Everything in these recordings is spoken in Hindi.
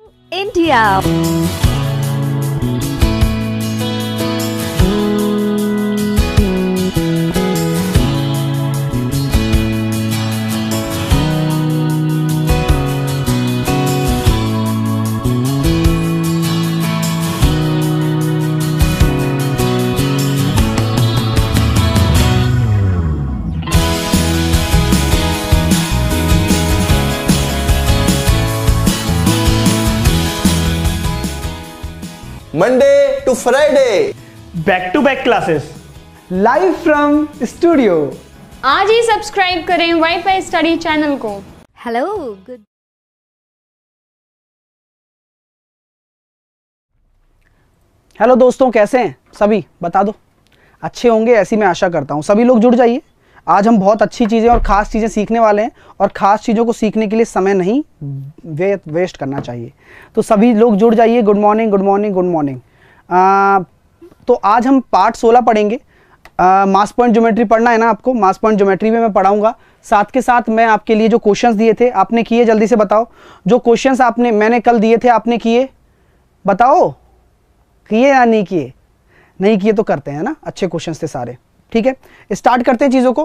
India. Monday to Friday, back to back classes, live from studio. आज ही सब्सक्राइब करें वाईफाई स्टडी चैनल को। Hello. Good. हेलो दोस्तों, कैसे हैं सभी? बता दो, अच्छे होंगे ऐसी मैं आशा करता हूँ। सभी लोग जुड़ जाइए। आज हम बहुत अच्छी चीज़ें और ख़ास चीज़ें सीखने वाले हैं और ख़ास चीज़ों को सीखने के लिए समय नहीं वेस्ट करना चाहिए। तो सभी लोग जुड़ जाइए। Good morning, good morning, good morning. तो आज हम पार्ट 16 पढ़ेंगे। मास पॉइंट ज्योमेट्री पढ़ना है ना आपको? मास पॉइंट ज्योमेट्री में मैं पढ़ाऊँगा। साथ के साथ मैं आपके लिए जो क्वेश्चंस दिए थे आपने किए, जल्दी से बताओ। जो क्वेश्चंस मैंने कल दिए थे आपने किए? बताओ, किए या नहीं किए? नहीं किए तो करते हैं ना, अच्छे क्वेश्चंस थे सारे। ठीक है, स्टार्ट करते हैं चीज़ों को।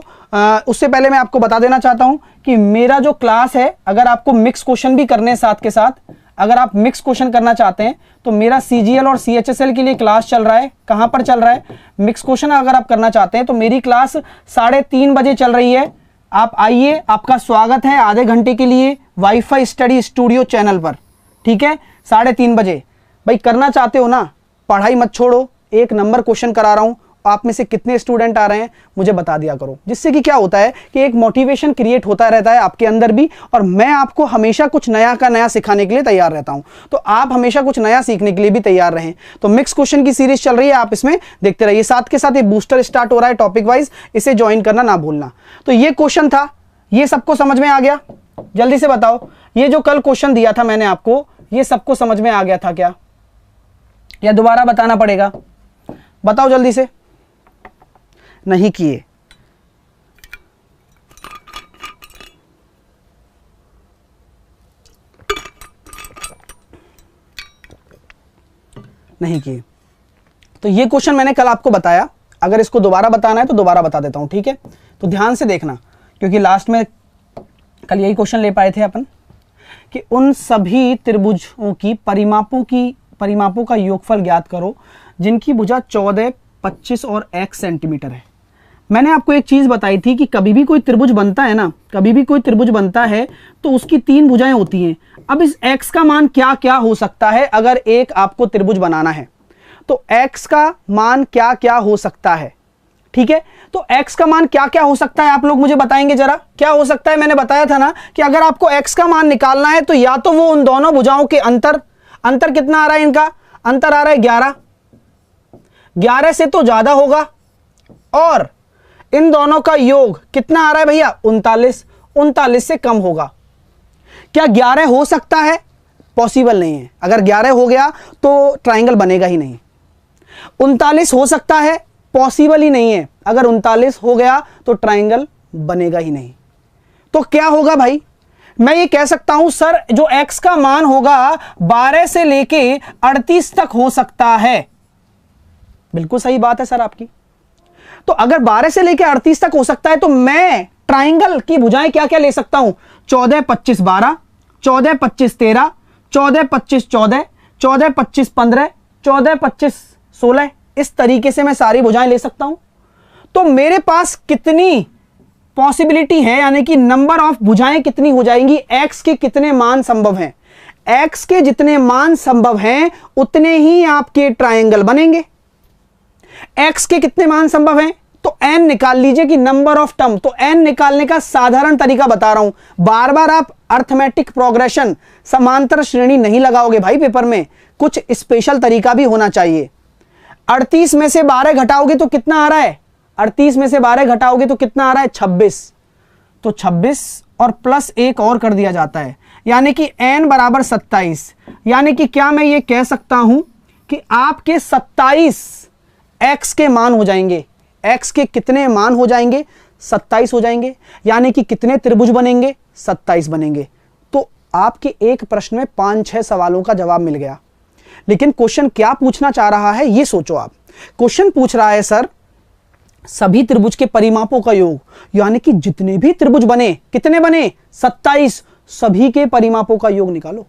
उससे पहले मैं आपको बता देना चाहता हूं कि मेरा जो क्लास है, अगर आपको मिक्स क्वेश्चन भी करने हैं साथ के साथ, अगर आप मिक्स क्वेश्चन करना चाहते हैं तो मेरा CGL और CHSL के लिए क्लास चल रहा है। कहां पर चल रहा है? मिक्स क्वेश्चन अगर आप करना चाहते हैं तो मेरी क्लास 3:30 बजे चल रही है। आप आइए, आपका स्वागत है आधे घंटे के लिए वाईफाई स्टडी स्टूडियो चैनल पर। ठीक है, 3:30 बजे। भाई करना चाहते हो ना, पढ़ाई मत छोड़ो। एक नंबर क्वेश्चन करा रहा हूं, आप में से कितने स्टूडेंट आ रहे हैं मुझे बता दिया करो, जिससे कि क्या होता है कि एक मोटिवेशन क्रिएट होता रहता है आपके अंदर भी, और मैं आपको हमेशा कुछ नया का नया सिखाने के लिए तैयार रहता हूं। तो आप हमेशा कुछ नया सीखने के लिए भी तैयार रहें। तो मिक्स क्वेश्चन की सीरीज चल रही है, आप इसमें देखते रहिए। साथ के साथ ये बूस्टर स्टार्ट हो रहा है टॉपिक वाइज, इसे ज्वाइन करना ना भूलना। तो ये क्वेश्चन था, ये सबको समझ में आ गया? जल्दी से बताओ, ये जो कल क्वेश्चन दिया था मैंने आपको, ये सबको समझ में आ गया था क्या, या दोबारा बताना पड़ेगा? बताओ जल्दी से। नहीं किए? नहीं किए तो ये क्वेश्चन मैंने कल आपको बताया। अगर इसको दोबारा बताना है तो दोबारा बता देता हूं, ठीक है? तो ध्यान से देखना, क्योंकि लास्ट में कल यही क्वेश्चन ले पाए थे अपन कि उन सभी त्रिभुजों की परिमापों का योगफल ज्ञात करो जिनकी भुजा 14, 25 और x सेंटीमीटर है। मैंने आपको एक चीज बताई थी कि कभी भी कोई त्रिभुज बनता है ना, कभी भी कोई त्रिभुज बनता है तो उसकी 3 भुजाएं होती हैं। अब इस x का मान क्या क्या हो सकता है अगर एक आपको त्रिभुज बनाना है, तो x का मान क्या क्या हो सकता है? ठीक है, तो x का मान क्या क्या हो सकता है आप लोग मुझे बताएंगे जरा, क्या हो सकता है? मैंने बताया था ना कि अगर आपको x का मान निकालना है तो या तो वो उन दोनों भुजाओं के अंतर कितना आ रहा है, इनका अंतर आ रहा है 11 से तो ज्यादा होगा, और इन दोनों का योग कितना आ रहा है भैया? 39 से कम होगा। क्या 11 हो सकता है? पॉसिबल नहीं है। अगर 11 हो गया तो ट्राइंगल बनेगा ही नहीं। 39 हो सकता है? पॉसिबल ही नहीं है। अगर 39 हो गया तो ट्राइंगल बनेगा ही नहीं। तो क्या होगा भाई? मैं ये कह सकता हूं सर, जो x का मान होगा 12 से लेके 38 तक हो सकता है। बिल्कुल सही बात है सर आपकी। तो अगर 12 से लेके 38 तक हो सकता है तो मैं ट्राइंगल की भुजाएं क्या क्या ले सकता हूं? 14, 25, 12, 14, 25, 13, 14, 25, 14, 14, 25, 15, 14, 25, 16। इस तरीके से मैं सारी भुजाएं ले सकता हूं। तो मेरे पास कितनी पॉसिबिलिटी है, यानी कि नंबर ऑफ भुजाएं कितनी हो जाएंगी? x के कितने मान संभव हैं? x के जितने मान संभव हैं उतने ही आपके ट्राइंगल बनेंगे। x के कितने मान संभव हैं? तो n निकाल लीजिए कि नंबर ऑफ टर्म। तो n निकालने का साधारण तरीका बता रहा हूं, बार बार आप अर्थमेटिक प्रोग्रेशन समांतर श्रेणी नहीं लगाओगे भाई पेपर में, कुछ स्पेशल तरीका भी होना चाहिए। 38 में से 12 घटाओगे तो कितना आ रहा है? 38 में से 12 घटाओगे तो कितना आ रहा है? 26। तो 26 और प्लस 1 और कर दिया जाता है, यानी कि n बराबर 27। यानी कि क्या मैं ये कह सकता हूं कि आपके 27 x के मान हो जाएंगे। x के कितने मान हो जाएंगे? 27 हो जाएंगे। यानी कि कितने त्रिभुज बनेंगे? 27 बनेंगे। तो आपके एक प्रश्न में 5-6 सवालों का जवाब मिल गया। लेकिन क्वेश्चन क्या पूछना चाह रहा है ये सोचो आप। क्वेश्चन पूछ रहा है सर सभी त्रिभुज के परिमापों का योग, यानी कि जितने भी त्रिभुज बने, कितने बने 27, सभी के परिमापों का योग निकालो,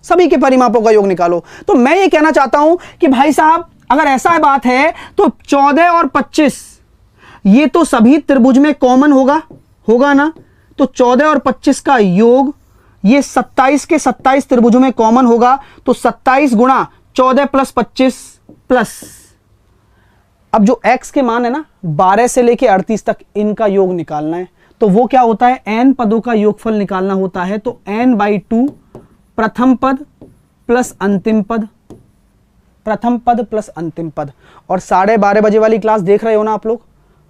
सभी के परिमापों का योग निकालो। तो मैं ये कहना चाहता हूं कि भाई साहब अगर ऐसा बात है तो 14 और 25 ये तो सभी त्रिभुज में कॉमन होगा ना। तो 14 और 25 का योग ये 27 के 27 त्रिभुजों में कॉमन होगा। तो 27 गुणा 14 प्लस 25 प्लस, अब जो x के मान है ना 12 से लेके 38 तक, इनका योग निकालना है। तो वो क्या होता है, n पदों का योगफल निकालना होता है। तो n/2 प्रथम पद प्लस अंतिम पद, प्रथम पद प्लस अंतिम पद। और 12:30 बजे वाली क्लास देख रहे हो ना आप लोग,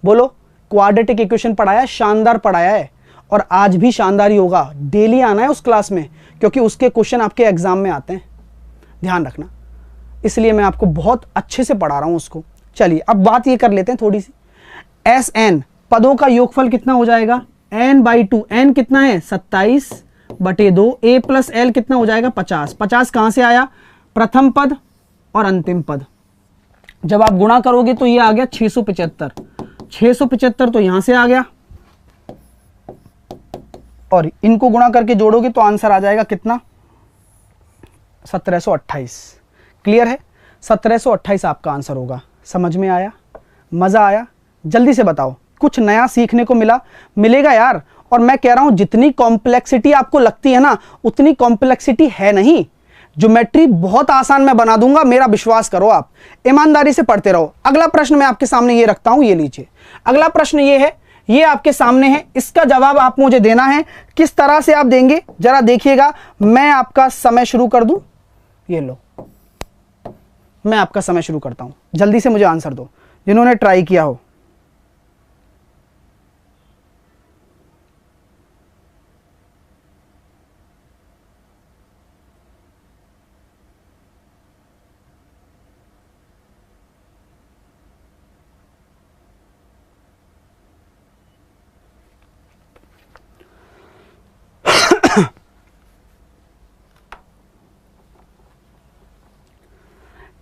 बोलो क्वाड्रेटिक इक्वेशन पढ़ाया, शानदार पढ़ाया है और आज भी शानदार ही होगा। डेली आना है उस क्लास में क्योंकि उसके क्वेश्चन आपके एग्जाम में आते हैं, ध्यान रखना। इसलिए मैं आपको बहुत अच्छे से पढ़ा रहा हूं उसको। चलिए अब बात ये कर लेते हैं थोड़ी सी, Sn पदों का योगफल कितना हो जाएगा, n/2, n कितना है 27/2, a प्लस l कितना हो जाएगा 50। 50 कहां से आया, प्रथम पद और अंतिम पद। जब आप गुणा करोगे तो ये आ गया 675, 675 तो यहां से आ गया और इनको गुणा करके जोड़ोगे तो आंसर आ जाएगा कितना 1728। क्लियर है, 1728 आपका आंसर होगा। समझ में आया, मजा आया, जल्दी से बताओ, कुछ नया सीखने को मिलेगा यार। और मैं कह रहा हूं जितनी कॉम्प्लेक्सिटी आपको लगती है ना उतनी कॉम्प्लेक्सिटी है नहीं। ज्योमेट्री बहुत आसान मैं बना दूंगा, मेरा विश्वास करो, आप ईमानदारी से पढ़ते रहो। अगला प्रश्न मैं आपके सामने ये रखता हूं, ये लीजिए। अगला प्रश्न ये है, ये आपके सामने है, इसका जवाब आप मुझे देना है। किस तरह से आप देंगे जरा देखिएगा। मैं आपका समय शुरू कर दूं, ये लो, मैं आपका समय शुरू करता हूं। जल्दी से मुझे आंसर दो जिन्होंने ट्राई किया हो।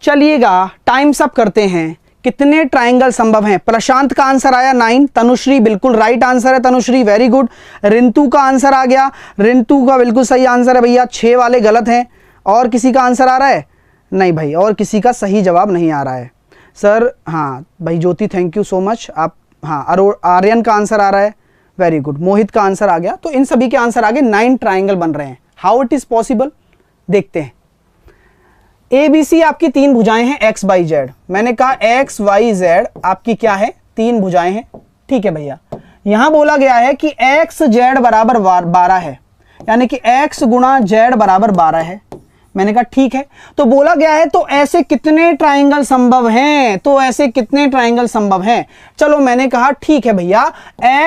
चलिएगा टाइम्स अप करते हैं। कितने ट्रायंगल संभव हैं? प्रशांत का आंसर आया 9, तनुश्री बिल्कुल राइट आंसर है, तनुश्री वेरी गुड। रिंतु का आंसर आ गया, रिंतु का बिल्कुल सही आंसर है भैया। 6 वाले गलत हैं। और किसी का आंसर आ रहा है? नहीं भाई, और किसी का सही जवाब नहीं आ रहा है सर। हाँ भाई ज्योति थैंक यू सो मच। आप हाँ, आर्यन का आंसर आ रहा है, वेरी गुड। मोहित का आंसर आ गया। तो इन सभी के आंसर आगे 9 ट्राइंगल बन रहे हैं। हाउ इट इज पॉसिबल देखते हैं। ABC आपकी 3 भुजाएं हैं x y z। मैंने कहा x y z आपकी क्या है, 3 भुजाएं हैं, ठीक है भैया। यहां बोला गया है कि x z बराबर 12 है, यानी कि x गुणा z बराबर 12 है। मैंने कहा ठीक है। तो बोला गया है तो ऐसे कितने ट्राइंगल संभव हैं, तो ऐसे कितने ट्राइंगल संभव हैं। चलो मैंने कहा ठीक है भैया,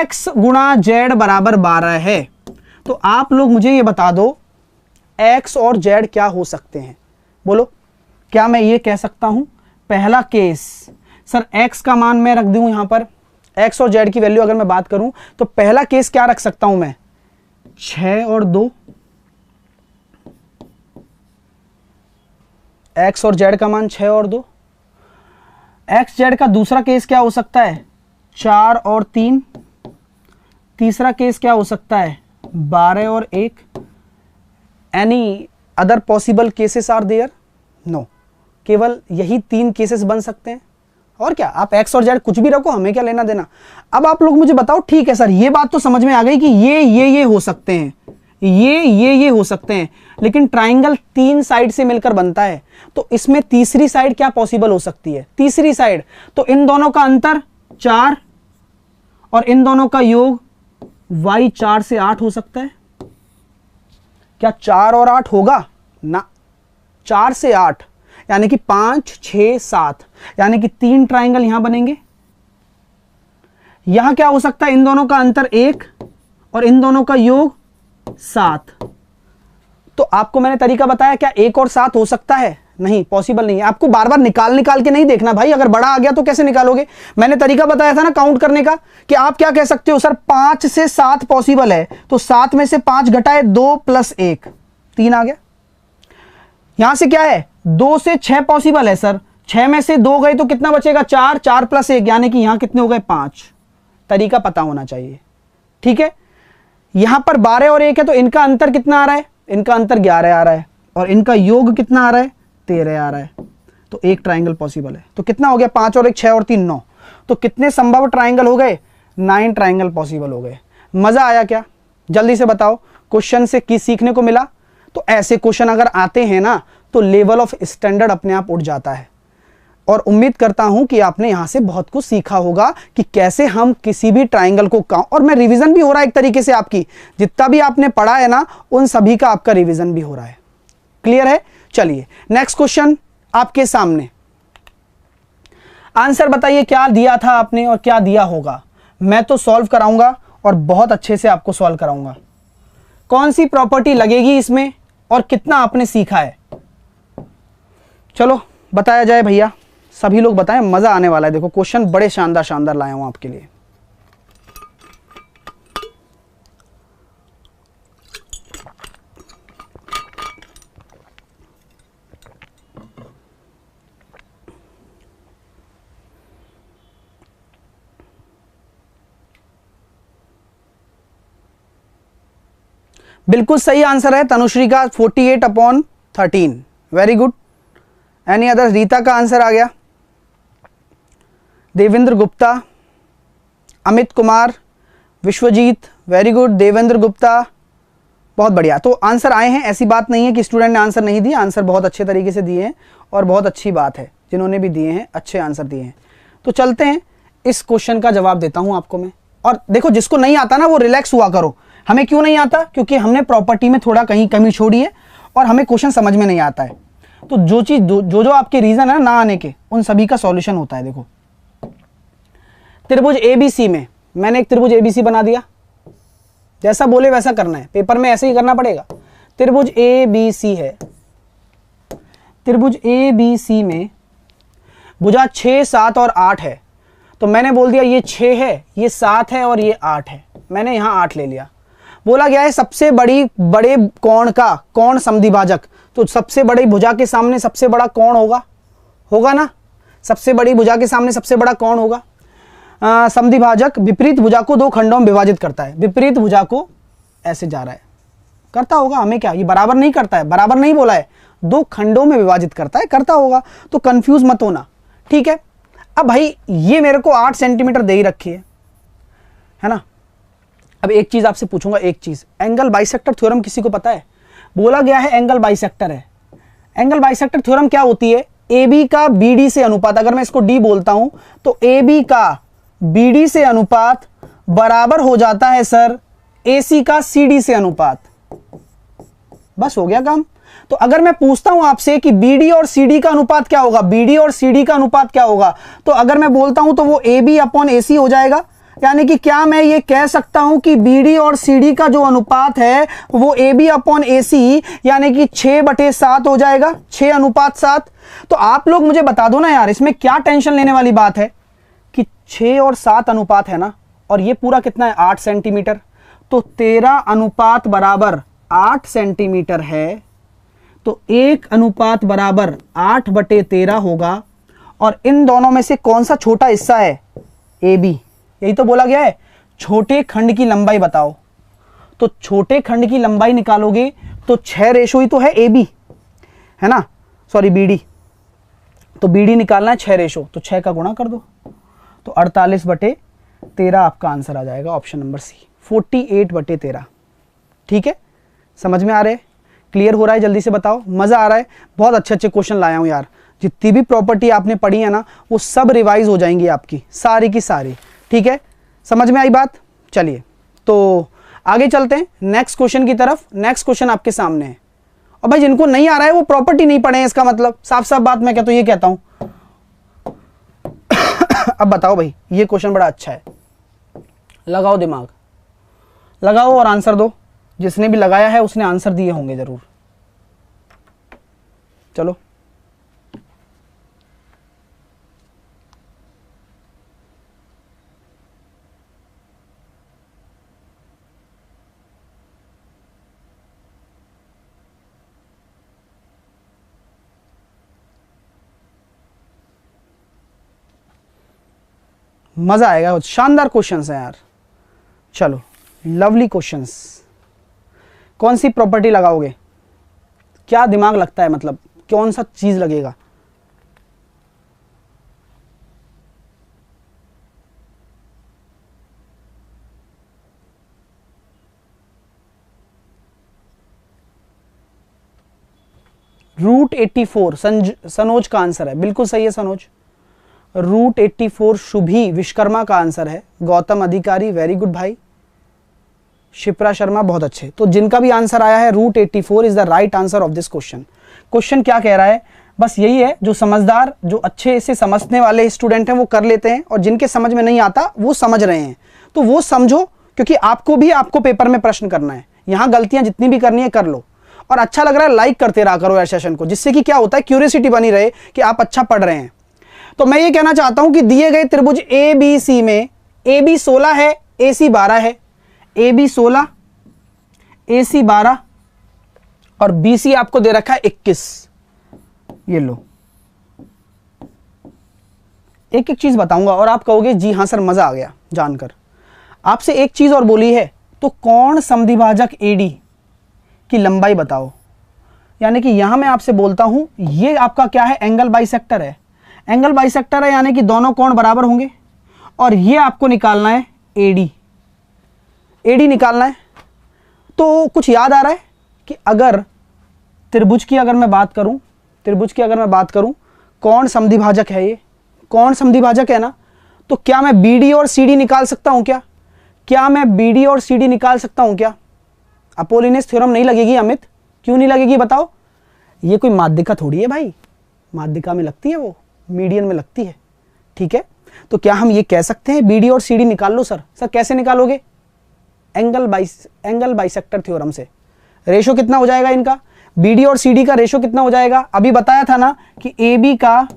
x गुणा z बराबर 12 है। तो आप लोग मुझे ये बता दो x और z क्या हो सकते हैं, बोलो। क्या मैं ये कह सकता हूं पहला केस, सर x का मान मैं रख दूं यहां पर, x और z की वैल्यू अगर मैं बात करूं तो पहला केस क्या रख सकता हूं मैं, 6 और 2। x और z का मान 6 और 2। x z का दूसरा केस क्या हो सकता है, 4 और 3। तीसरा केस क्या हो सकता है, 12 और 1। Any other possible cases are there? No, केवल यही 3 केसेस बन सकते हैं। और क्या, आप x और z कुछ भी रखो, हमें क्या लेना देना। अब आप लोग मुझे बताओ, ठीक है सर ये बात तो समझ में आ गई कि ये हो सकते हैं, ये हो सकते हैं, लेकिन ट्राइंगल 3 साइड से मिलकर बनता है। तो इसमें तीसरी साइड क्या पॉसिबल हो सकती है, तीसरी साइड तो इन दोनों का अंतर 4 और इन दोनों का योग y 4 से 8 हो सकता है। क्या 4 और 8 होगा ना, 4 से 8 यानी कि 5, 6, 7, यानी कि 3 ट्राइंगल यहां बनेंगे। यहां क्या हो सकता है, इन दोनों का अंतर 1 और इन दोनों का योग 7। तो आपको मैंने तरीका बताया, क्या 1 और 7 हो सकता है? नहीं, पॉसिबल नहीं है। आपको बार बार निकाल के नहीं देखना भाई। अगर बड़ा आ गया तो कैसे निकालोगे? मैंने तरीका बताया था ना काउंट करने का, कि आप क्या कह सकते हो, सर 5 से 7 पॉसिबल है, तो 7 में से 5 घटाए 2 + 1, 3 आ गया। यहां से क्या है, 2 से 6 पॉसिबल है सर, 6 में से 2 गए तो कितना बचेगा, 4, 4 + 1, यानी कि यहां कितने हो गए, 5। तरीका पता होना चाहिए, ठीक है। यहां पर 12 और 1 है, तो इनका अंतर कितना आ रहा है, इनका अंतर 11 आ रहा है, और इनका योग कितना आ रहा है, 13 आ रहा है। तो एक ट्राइंगल पॉसिबल है। तो कितना हो गया, 5 और 1 6 और 3 9। तो कितने संभव ट्राइंगल हो गए, 9 ट्राइंगल पॉसिबल हो गए। मजा आया क्या? जल्दी से बताओ, क्वेश्चन से की सीखने को मिला? तो ऐसे क्वेश्चन अगर आते हैं ना, तो लेवल ऑफ स्टैंडर्ड अपने आप उठ जाता है। और उम्मीद करता हूं कि आपने यहां से बहुत कुछ सीखा होगा कि कैसे हम किसी भी ट्राइंगल को और मैं रिवीजन भी हो रहा है एक तरीके से, आपकी जितना भी आपने पढ़ा है ना, उन सभी का आपका रिवीजन भी हो रहा है। क्लियर है? चलिए नेक्स्ट क्वेश्चन आपके सामने। आंसर बताइए क्या दिया था आपने और क्या दिया होगा। मैं तो सॉल्व कराऊंगा और बहुत अच्छे से आपको सॉल्व कराऊंगा। कौन सी प्रॉपर्टी लगेगी इसमें और कितना आपने सीखा है, चलो बताया जाए भैया। सभी लोग बताएं, मजा आने वाला है। देखो क्वेश्चन बड़े शानदार शानदार लाया हूं आपके लिए। बिल्कुल सही आंसर है तनुश्री का, 48/13। Very good. Any other? Rita का आंसर आ गया, देवेंद्र गुप्ता, अमित कुमार, विश्वजीत, वेरी गुड। देवेंद्र गुप्ता, बहुत बढ़िया। तो आंसर आए हैं, ऐसी बात नहीं है कि स्टूडेंट ने आंसर नहीं दिया, आंसर बहुत अच्छे तरीके से दिए हैं और बहुत अच्छी बात है जिन्होंने भी दिए हैं, अच्छे आंसर दिए हैं। तो चलते हैं, इस क्वेश्चन का जवाब देता हूं आपको मैं। और देखो जिसको नहीं आता ना वो रिलैक्स हुआ करो। हमें क्यों नहीं आता? क्योंकि हमने प्रॉपर्टी में थोड़ा कहीं कमी छोड़ी है और हमें क्वेश्चन समझ में नहीं आता है। तो जो चीज जो आपके रीजन है ना आने के, उन सभी का सॉल्यूशन होता है। देखो त्रिभुज एबीसी में मैंने एक त्रिभुज एबीसी बना दिया, जैसा बोले वैसा करना है, पेपर में ऐसे ही करना पड़ेगा। त्रिभुज एबीसी है, त्रिभुज एबीसी में भुजा 6 7 और 8 है। तो मैंने बोल दिया ये 6 है, ये 7 है और ये 8 है, मैंने यहां 8 ले लिया। बोला गया है सबसे बड़े कोण का कोण समद्विभाजक, तो सबसे बड़ी भुजा के सामने सबसे बड़ा कोण होगा ना, सबसे बड़ी भुजा के सामने सबसे बड़ा कोण होगा। समद्विभाजक विपरीत भुजा को 2 खंडों में विभाजित करता है। विपरीत भुजा को ऐसे जा रहा है, करता होगा, हमें क्या, ये बराबर नहीं करता है, बराबर नहीं बोला है, 2 खंडों में विभाजित करता है, करता होगा। तो कंफ्यूज मत होना, ठीक है। अब भाई ये मेरे को 8 सेंटीमीटर दे ही रखी है ना। अब एक चीज आपसे पूछूंगा, एक चीज, एंगल बाइसेक्टर थ्योरम किसी को पता है? बोला गया है एंगल बाइसेक्टर है। एंगल बाइसेक्टर थ्योरम क्या होती है? AB का BD से अनुपात, अगर मैं इसको D बोलता हूं तो AB का BD से अनुपात बराबर हो जाता है सर AC का CD से अनुपात। बस हो गया काम। तो अगर मैं पूछता हूं आपसे कि BD और CD का अनुपात क्या होगा, BD और CD का अनुपात क्या होगा, तो अगर मैं बोलता हूं तो वो AB/AC हो जाएगा। यानी कि क्या मैं ये कह सकता हूं कि BD और CD का जो अनुपात है वो AB/AC यानी कि 6/7 हो जाएगा, 6:7। तो आप लोग मुझे बता दो ना यार, इसमें क्या टेंशन लेने वाली बात है कि 6 और 7 अनुपात है ना, और ये पूरा कितना है 8 सेंटीमीटर, तो 13 अनुपात बराबर 8 सेंटीमीटर है, तो 1 अनुपात बराबर 8/13 होगा। और इन दोनों में से कौन सा छोटा हिस्सा है? AB। यही तो बोला गया है, छोटे खंड की लंबाई बताओ। तो छोटे खंड की लंबाई निकालोगे तो 6 रेशो ही तो है AB, है ना, सॉरी BD। तो BD निकालना है 6 रेशो, तो 6 का गुणा कर दो, तो 48/13 आपका आंसर आ जाएगा, ऑप्शन नंबर C, 48/13। ठीक है, समझ में आ रहे, क्लियर हो रहा है? जल्दी से बताओ, मजा आ रहा है? बहुत अच्छे अच्छे क्वेश्चन लाया हूं यार। जितनी भी प्रॉपर्टी आपने पढ़ी है ना वो सब रिवाइज हो जाएंगी आपकी, सारी की सारी। ठीक है, समझ में आई बात? चलिए तो आगे चलते हैं नेक्स्ट क्वेश्चन की तरफ। नेक्स्ट क्वेश्चन आपके सामने है, और भाई जिनको नहीं आ रहा है वो प्रॉपर्टी नहीं पढ़े हैं, इसका मतलब साफ साफ बात मैं कहता हूं, ये कहता हूं। अब बताओ भाई, ये क्वेश्चन बड़ा अच्छा है, लगाओ दिमाग, लगाओ और आंसर दो। जिसने भी लगाया है उसने आंसर दिए होंगे जरूर। चलो मजा आएगा, शानदार क्वेश्चंस हैं यार। चलो लवली क्वेश्चंस। कौन सी प्रॉपर्टी लगाओगे, क्या दिमाग लगता है, मतलब कौन सा चीज लगेगा? रूट 84 सनोज का आंसर है, बिल्कुल सही है सनोज। रूट 84 शुभी विश्वकर्मा का आंसर है। गौतम अधिकारी वेरी गुड भाई। शिप्रा शर्मा बहुत अच्छे। तो जिनका भी आंसर आया है root 84 is the right answer of this question. Question क्या कह रहा है, बस यही है, जो समझदार, जो अच्छे से समझने वाले स्टूडेंट हैं वो कर लेते हैं, और जिनके समझ में नहीं आता वो समझ रहे हैं, तो वो समझो, क्योंकि आपको पेपर में प्रश्न करना है। यहां गलतियां जितनी भी करनी है कर लो, और अच्छा लग रहा है लाइक करते रहा करो यार सेशन को, जिससे कि क्या होता है, क्यूरियोसिटी बनी रहे कि आप अच्छा पढ़ रहे हैं। तो मैं ये कहना चाहता हूं कि दिए गए त्रिभुज ए बी सी में ए बी 16 है, ए सी 12 है। ए बी 16, ए सी 12 और बी सी आपको दे रखा है 21। ये लो, एक एक चीज बताऊंगा और आप कहोगे जी हां सर मजा आ गया जानकर। आपसे एक चीज और बोली है, तो कौन समद्विभाजक एडी की लंबाई बताओ। यानी कि यहां मैं आपसे बोलता हूं, ये आपका क्या है, एंगल बाइसेक्टर है। एंगल बाइसेक्टर है यानी कि दोनों कोण बराबर होंगे, और ये आपको निकालना है एडी। एडी निकालना है। तो कुछ याद आ रहा है कि अगर त्रिभुज की अगर मैं बात करूं, कौन समद्विभाजक है, ये कौन समद्विभाजक है ना, तो क्या मैं बीडी और सीडी निकाल सकता हूं क्या मैं बीडी और सीडी निकाल सकता हूं क्या? अपोलिनेस थ्योरम नहीं लगेगी अमित, क्यों नहीं लगेगी बताओ? ये कोई माध्यिका थोड़ी है भाई, माध्यिका में लगती है, वो मीडियन में लगती है, ठीक है। तो क्या हम ये कह सकते हैं बीडी और सीडी निकाल लो? सर कैसे निकालोगे? एंगल बाइसेक्टर थ्योरम से। रेशो कितना हो जाएगा इनका, बीडी और सीडी का रेशो कितना हो जाएगा? अभी बताया था ना कि ए बी का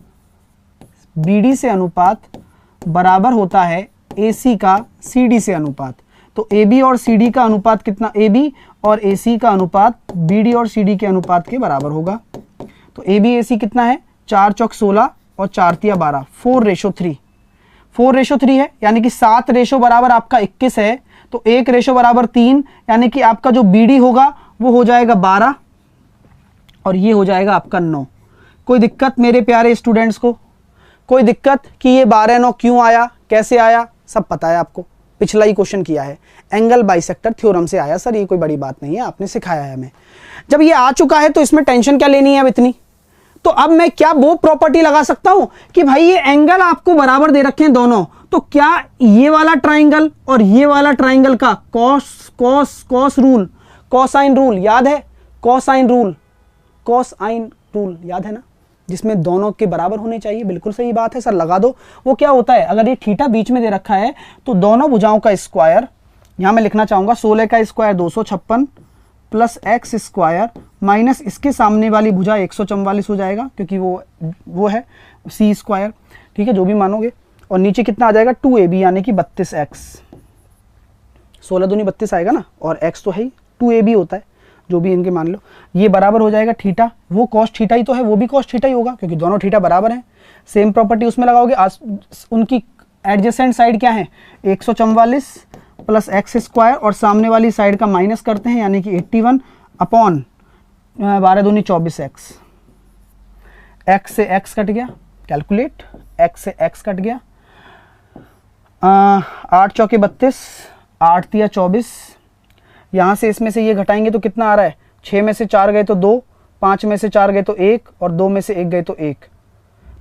बीडी से अनुपात बराबर होता है ए सी का सी डी से अनुपात। तो ए बी और सी डी का अनुपात कितना, ए बी और ए सी का अनुपात बी डी और सी डी के अनुपात के बराबर होगा। तो ए बी ए सी कितना है, 4 चौक 16 और 4 तिया 12, 4:3। 4:3 है, यानी कि 7 रेशो बराबर आपका 21 है, तो 1 रेशो बराबर 3, यानी कि आपका जो बी डी होगा वो हो जाएगा 12 और ये हो जाएगा आपका 9। कोई दिक्कत मेरे प्यारे स्टूडेंट्स को? कोई दिक्कत कि ये 12-9 क्यों आया, कैसे आया? सब पता है आपको, पिछला ही क्वेश्चन किया है, एंगल बाइसेक्टर थ्योरम से आया सर, ये कोई बड़ी बात नहीं है, आपने सिखाया है हमें। जब ये आ चुका है तो इसमें टेंशन क्या लेनी है अब इतनी? तो अब मैं क्या वो प्रॉपर्टी लगा सकता हूं कि भाई ये एंगल आपको बराबर दे रखे हैं दोनों, तो क्या ये वाला ट्राइंगल और ये वाला ट्राइंगल का कॉस रूल, कोसाइन रूल याद है? कोसाइन रूल याद है ना, जिसमें दोनों के बराबर होने चाहिए। बिल्कुल सही बात है सर, लगा दो। वो क्या होता है, अगर ये थीटा बीच में दे रखा है तो दोनों भुजाओं का स्क्वायर, यहां मैं लिखना चाहूंगा 16 का square 256 plus x square minus इसके सामने वाली भुजा 144 हो जाएगा, क्योंकि वो है सी स्क्वायर, ठीक है, जो भी मानोगे। और नीचे कितना आ जाएगा, 2ab यानी कि 32x, 16 दूनी 32 आएगा ना, और x तो है ही, 2ab होता है, जो भी इनके मान लो। ये बराबर हो जाएगा थीटा, वो कॉस थीटा ही तो है, वो भी कॉस थीटा ही होगा, क्योंकि दोनों थीटा बराबर हैं। सेम प्रॉपर्टी उसमें लगाओगे, उनकी एडजेसेंट साइड क्या है, 144 प्लस एक्स स्क्वायर, और सामने वाली साइड का माइनस करते हैं, यानी कि 81 अपॉन 12 दूनी 24x। x से x कट गया, कैलकुलेट, x से x कट गया, 8 चौके 32, 8 तिया 24, यहाँ से इसमें से ये घटाएंगे तो कितना आ रहा है, 6 में से 4 गए तो 2, 5 में से 4 गए तो 1, और 2 में से 1 गए तो 1,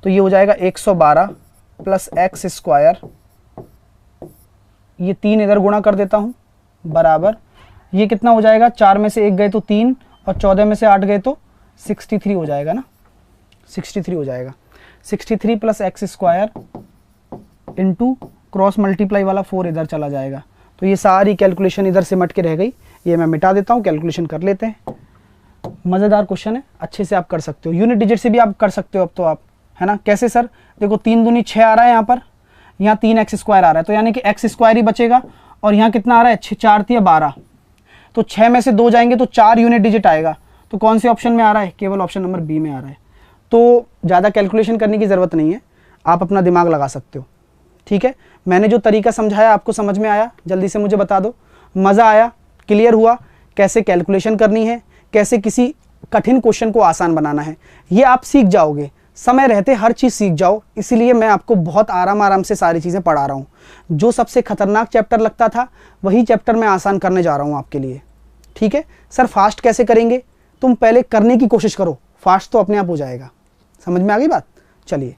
तो ये हो जाएगा 112 प्लस एक्स स्क्वायर, ये 3 इधर गुणा कर देता हूँ, बराबर ये कितना हो जाएगा, 4 में से 1 गए तो 3 और 14 में से 8 गए तो 63 हो जाएगा ना, 63 हो जाएगा। 63 plus x square into cross multiply वाला 4 इधर चला जाएगा, तो ये सारी कैलकुलेशन इधर सिमट के रह गई, ये मैं मिटा देता हूँ, कैलकुलेशन कर लेते हैं। मज़ेदार क्वेश्चन है, अच्छे से आप कर सकते हो, यूनिट डिजिट से भी आप कर सकते हो अब तो आप, है ना। कैसे सर, देखो 3 दूनी 6 आ रहा है यहाँ पर, यहाँ 3 एक्स स्क्वायर आ रहा है, तो यानी कि एक्स स्क्वायर ही बचेगा, और यहाँ कितना आ रहा है, 4 तिया 12, तो 6 में से 2 जाएंगे तो 4 यूनिट डिजिट आएगा, तो कौन से ऑप्शन में आ रहा है, केवल ऑप्शन नंबर बी में आ रहा है। तो ज़्यादा कैलकुलेशन करने की ज़रूरत नहीं है, आप अपना दिमाग लगा सकते हो, ठीक है, मैंने जो तरीका समझाया आपको समझ में आया? जल्दी से मुझे बता दो, मज़ा आया? क्लियर हुआ कैसे कैलकुलेशन करनी है, कैसे किसी कठिन क्वेश्चन को आसान बनाना है? ये आप सीख जाओगे, समय रहते हर चीज़ सीख जाओ। इसीलिए मैं आपको बहुत आराम आराम से सारी चीज़ें पढ़ा रहा हूँ। जो सबसे खतरनाक चैप्टर लगता था वही चैप्टर मैं आसान करने जा रहा हूँ आपके लिए। ठीक है सर, फास्ट कैसे करेंगे? तुम पहले करने की कोशिश करो, फास्ट तो अपने आप हो जाएगा। समझ में आ गई बात? चलिए,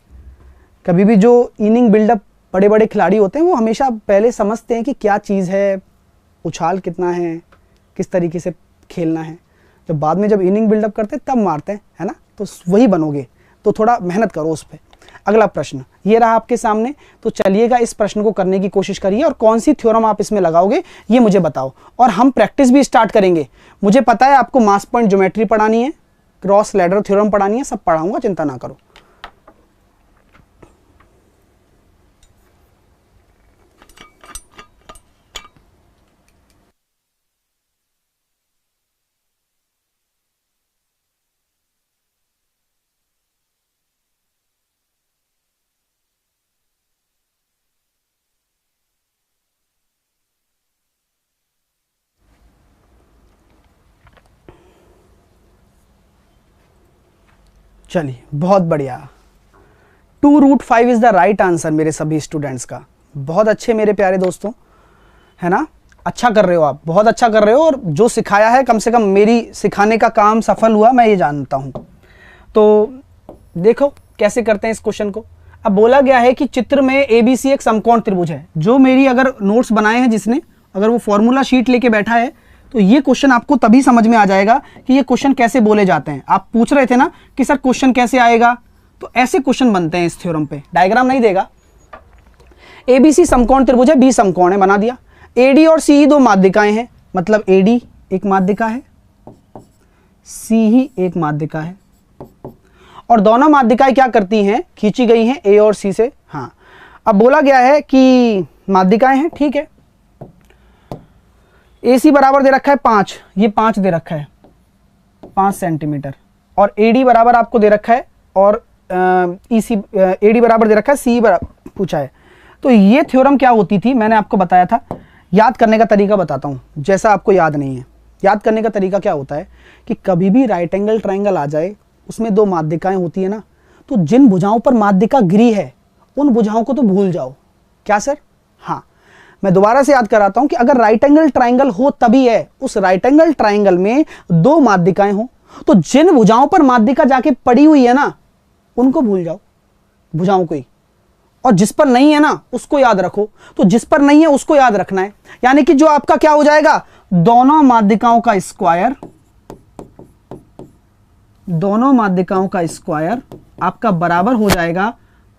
कभी भी जो इनिंग बिल्डअप बड़े बड़े खिलाड़ी होते हैं वो हमेशा पहले समझते हैं कि क्या चीज़ है, उछाल कितना है, किस तरीके से खेलना है। जब बाद में जब इनिंग बिल्डअप करते हैं तब मारते हैं, है ना? तो वही बनोगे, तो थोड़ा मेहनत करो उस पर। अगला प्रश्न ये रहा आपके सामने, तो चलिएगा इस प्रश्न को करने की कोशिश करिए और कौन सी थ्योरम आप इसमें लगाओगे ये मुझे बताओ। और हम प्रैक्टिस भी स्टार्ट करेंगे। मुझे पता है आपको मास पॉइंट ज्योमेट्री पढ़ानी है, क्रॉस लैडर थ्योरम पढ़ानी है, सब पढ़ाऊंगा, चिंता ना करो। चलिए, बहुत बढ़िया। 2√5 इज द राइट आंसर मेरे सभी स्टूडेंट्स का। बहुत अच्छे मेरे प्यारे दोस्तों, है ना? अच्छा कर रहे हो आप, बहुत अच्छा कर रहे हो। और जो सिखाया है कम से कम मेरी सिखाने का काम सफल हुआ, मैं ये जानता हूँ। तो देखो कैसे करते हैं इस क्वेश्चन को। अब बोला गया है कि चित्र में ABC एक समकोण त्रिभुज है। जो मेरी अगर नोट्स बनाए हैं जिसने, अगर वो फॉर्मूला शीट लेके बैठा है तो ये क्वेश्चन आपको तभी समझ में आ जाएगा कि ये क्वेश्चन कैसे बोले जाते हैं। आप पूछ रहे थे ना कि सर क्वेश्चन कैसे आएगा, तो ऐसे क्वेश्चन बनते हैं इस थ्योरम पे। डायग्राम नहीं देगा। ABC समकोण त्रिभुज है, B समकोण है, बना दिया। AD और CE दो माध्यिकाएं हैं, मतलब AD एक माध्यिका है, CE एक माध्यिका है। और दोनों माध्यिकाएं क्या करती हैं? खींची गई हैं A और C से। हाँ, अब बोला गया है कि माध्यिकाएं हैं, ठीक है। AC बराबर दे रखा है 5, ये 5 दे रखा है, 5 सेंटीमीटर। और AD बराबर आपको दे रखा है, और AD बराबर दे रखा है, CE बराबर पूछा है। तो ये थ्योरम क्या होती थी मैंने आपको बताया था। याद करने का तरीका बताता हूँ, जैसा आपको याद नहीं है। याद करने का तरीका क्या होता है कि कभी भी राइट एंगल ट्राइंगल आ जाए, उसमें दो माध्यिकाएं होती है ना, तो जिन भुजाओं पर माध्यिका गिरी है उन भुजाओं को तो भूल जाओ। क्या सर? हाँ, मैं दोबारा से याद कराता हूं कि अगर राइट एंगल ट्राइंगल हो तभी है, उस राइट एंगल ट्राइंगल में दो माध्यिकाएं हो, तो जिन भुजाओं पर माध्यिका जाके पड़ी हुई है ना उनको भूल जाओ, भुजाओं को ही। और जिस पर नहीं है ना उसको याद रखो। तो जिस पर नहीं है उसको याद रखना है, यानी कि जो आपका क्या हो जाएगा, दोनों माध्यिकाओं का स्क्वायर, दोनों माध्यिकाओं का स्क्वायर आपका बराबर हो जाएगा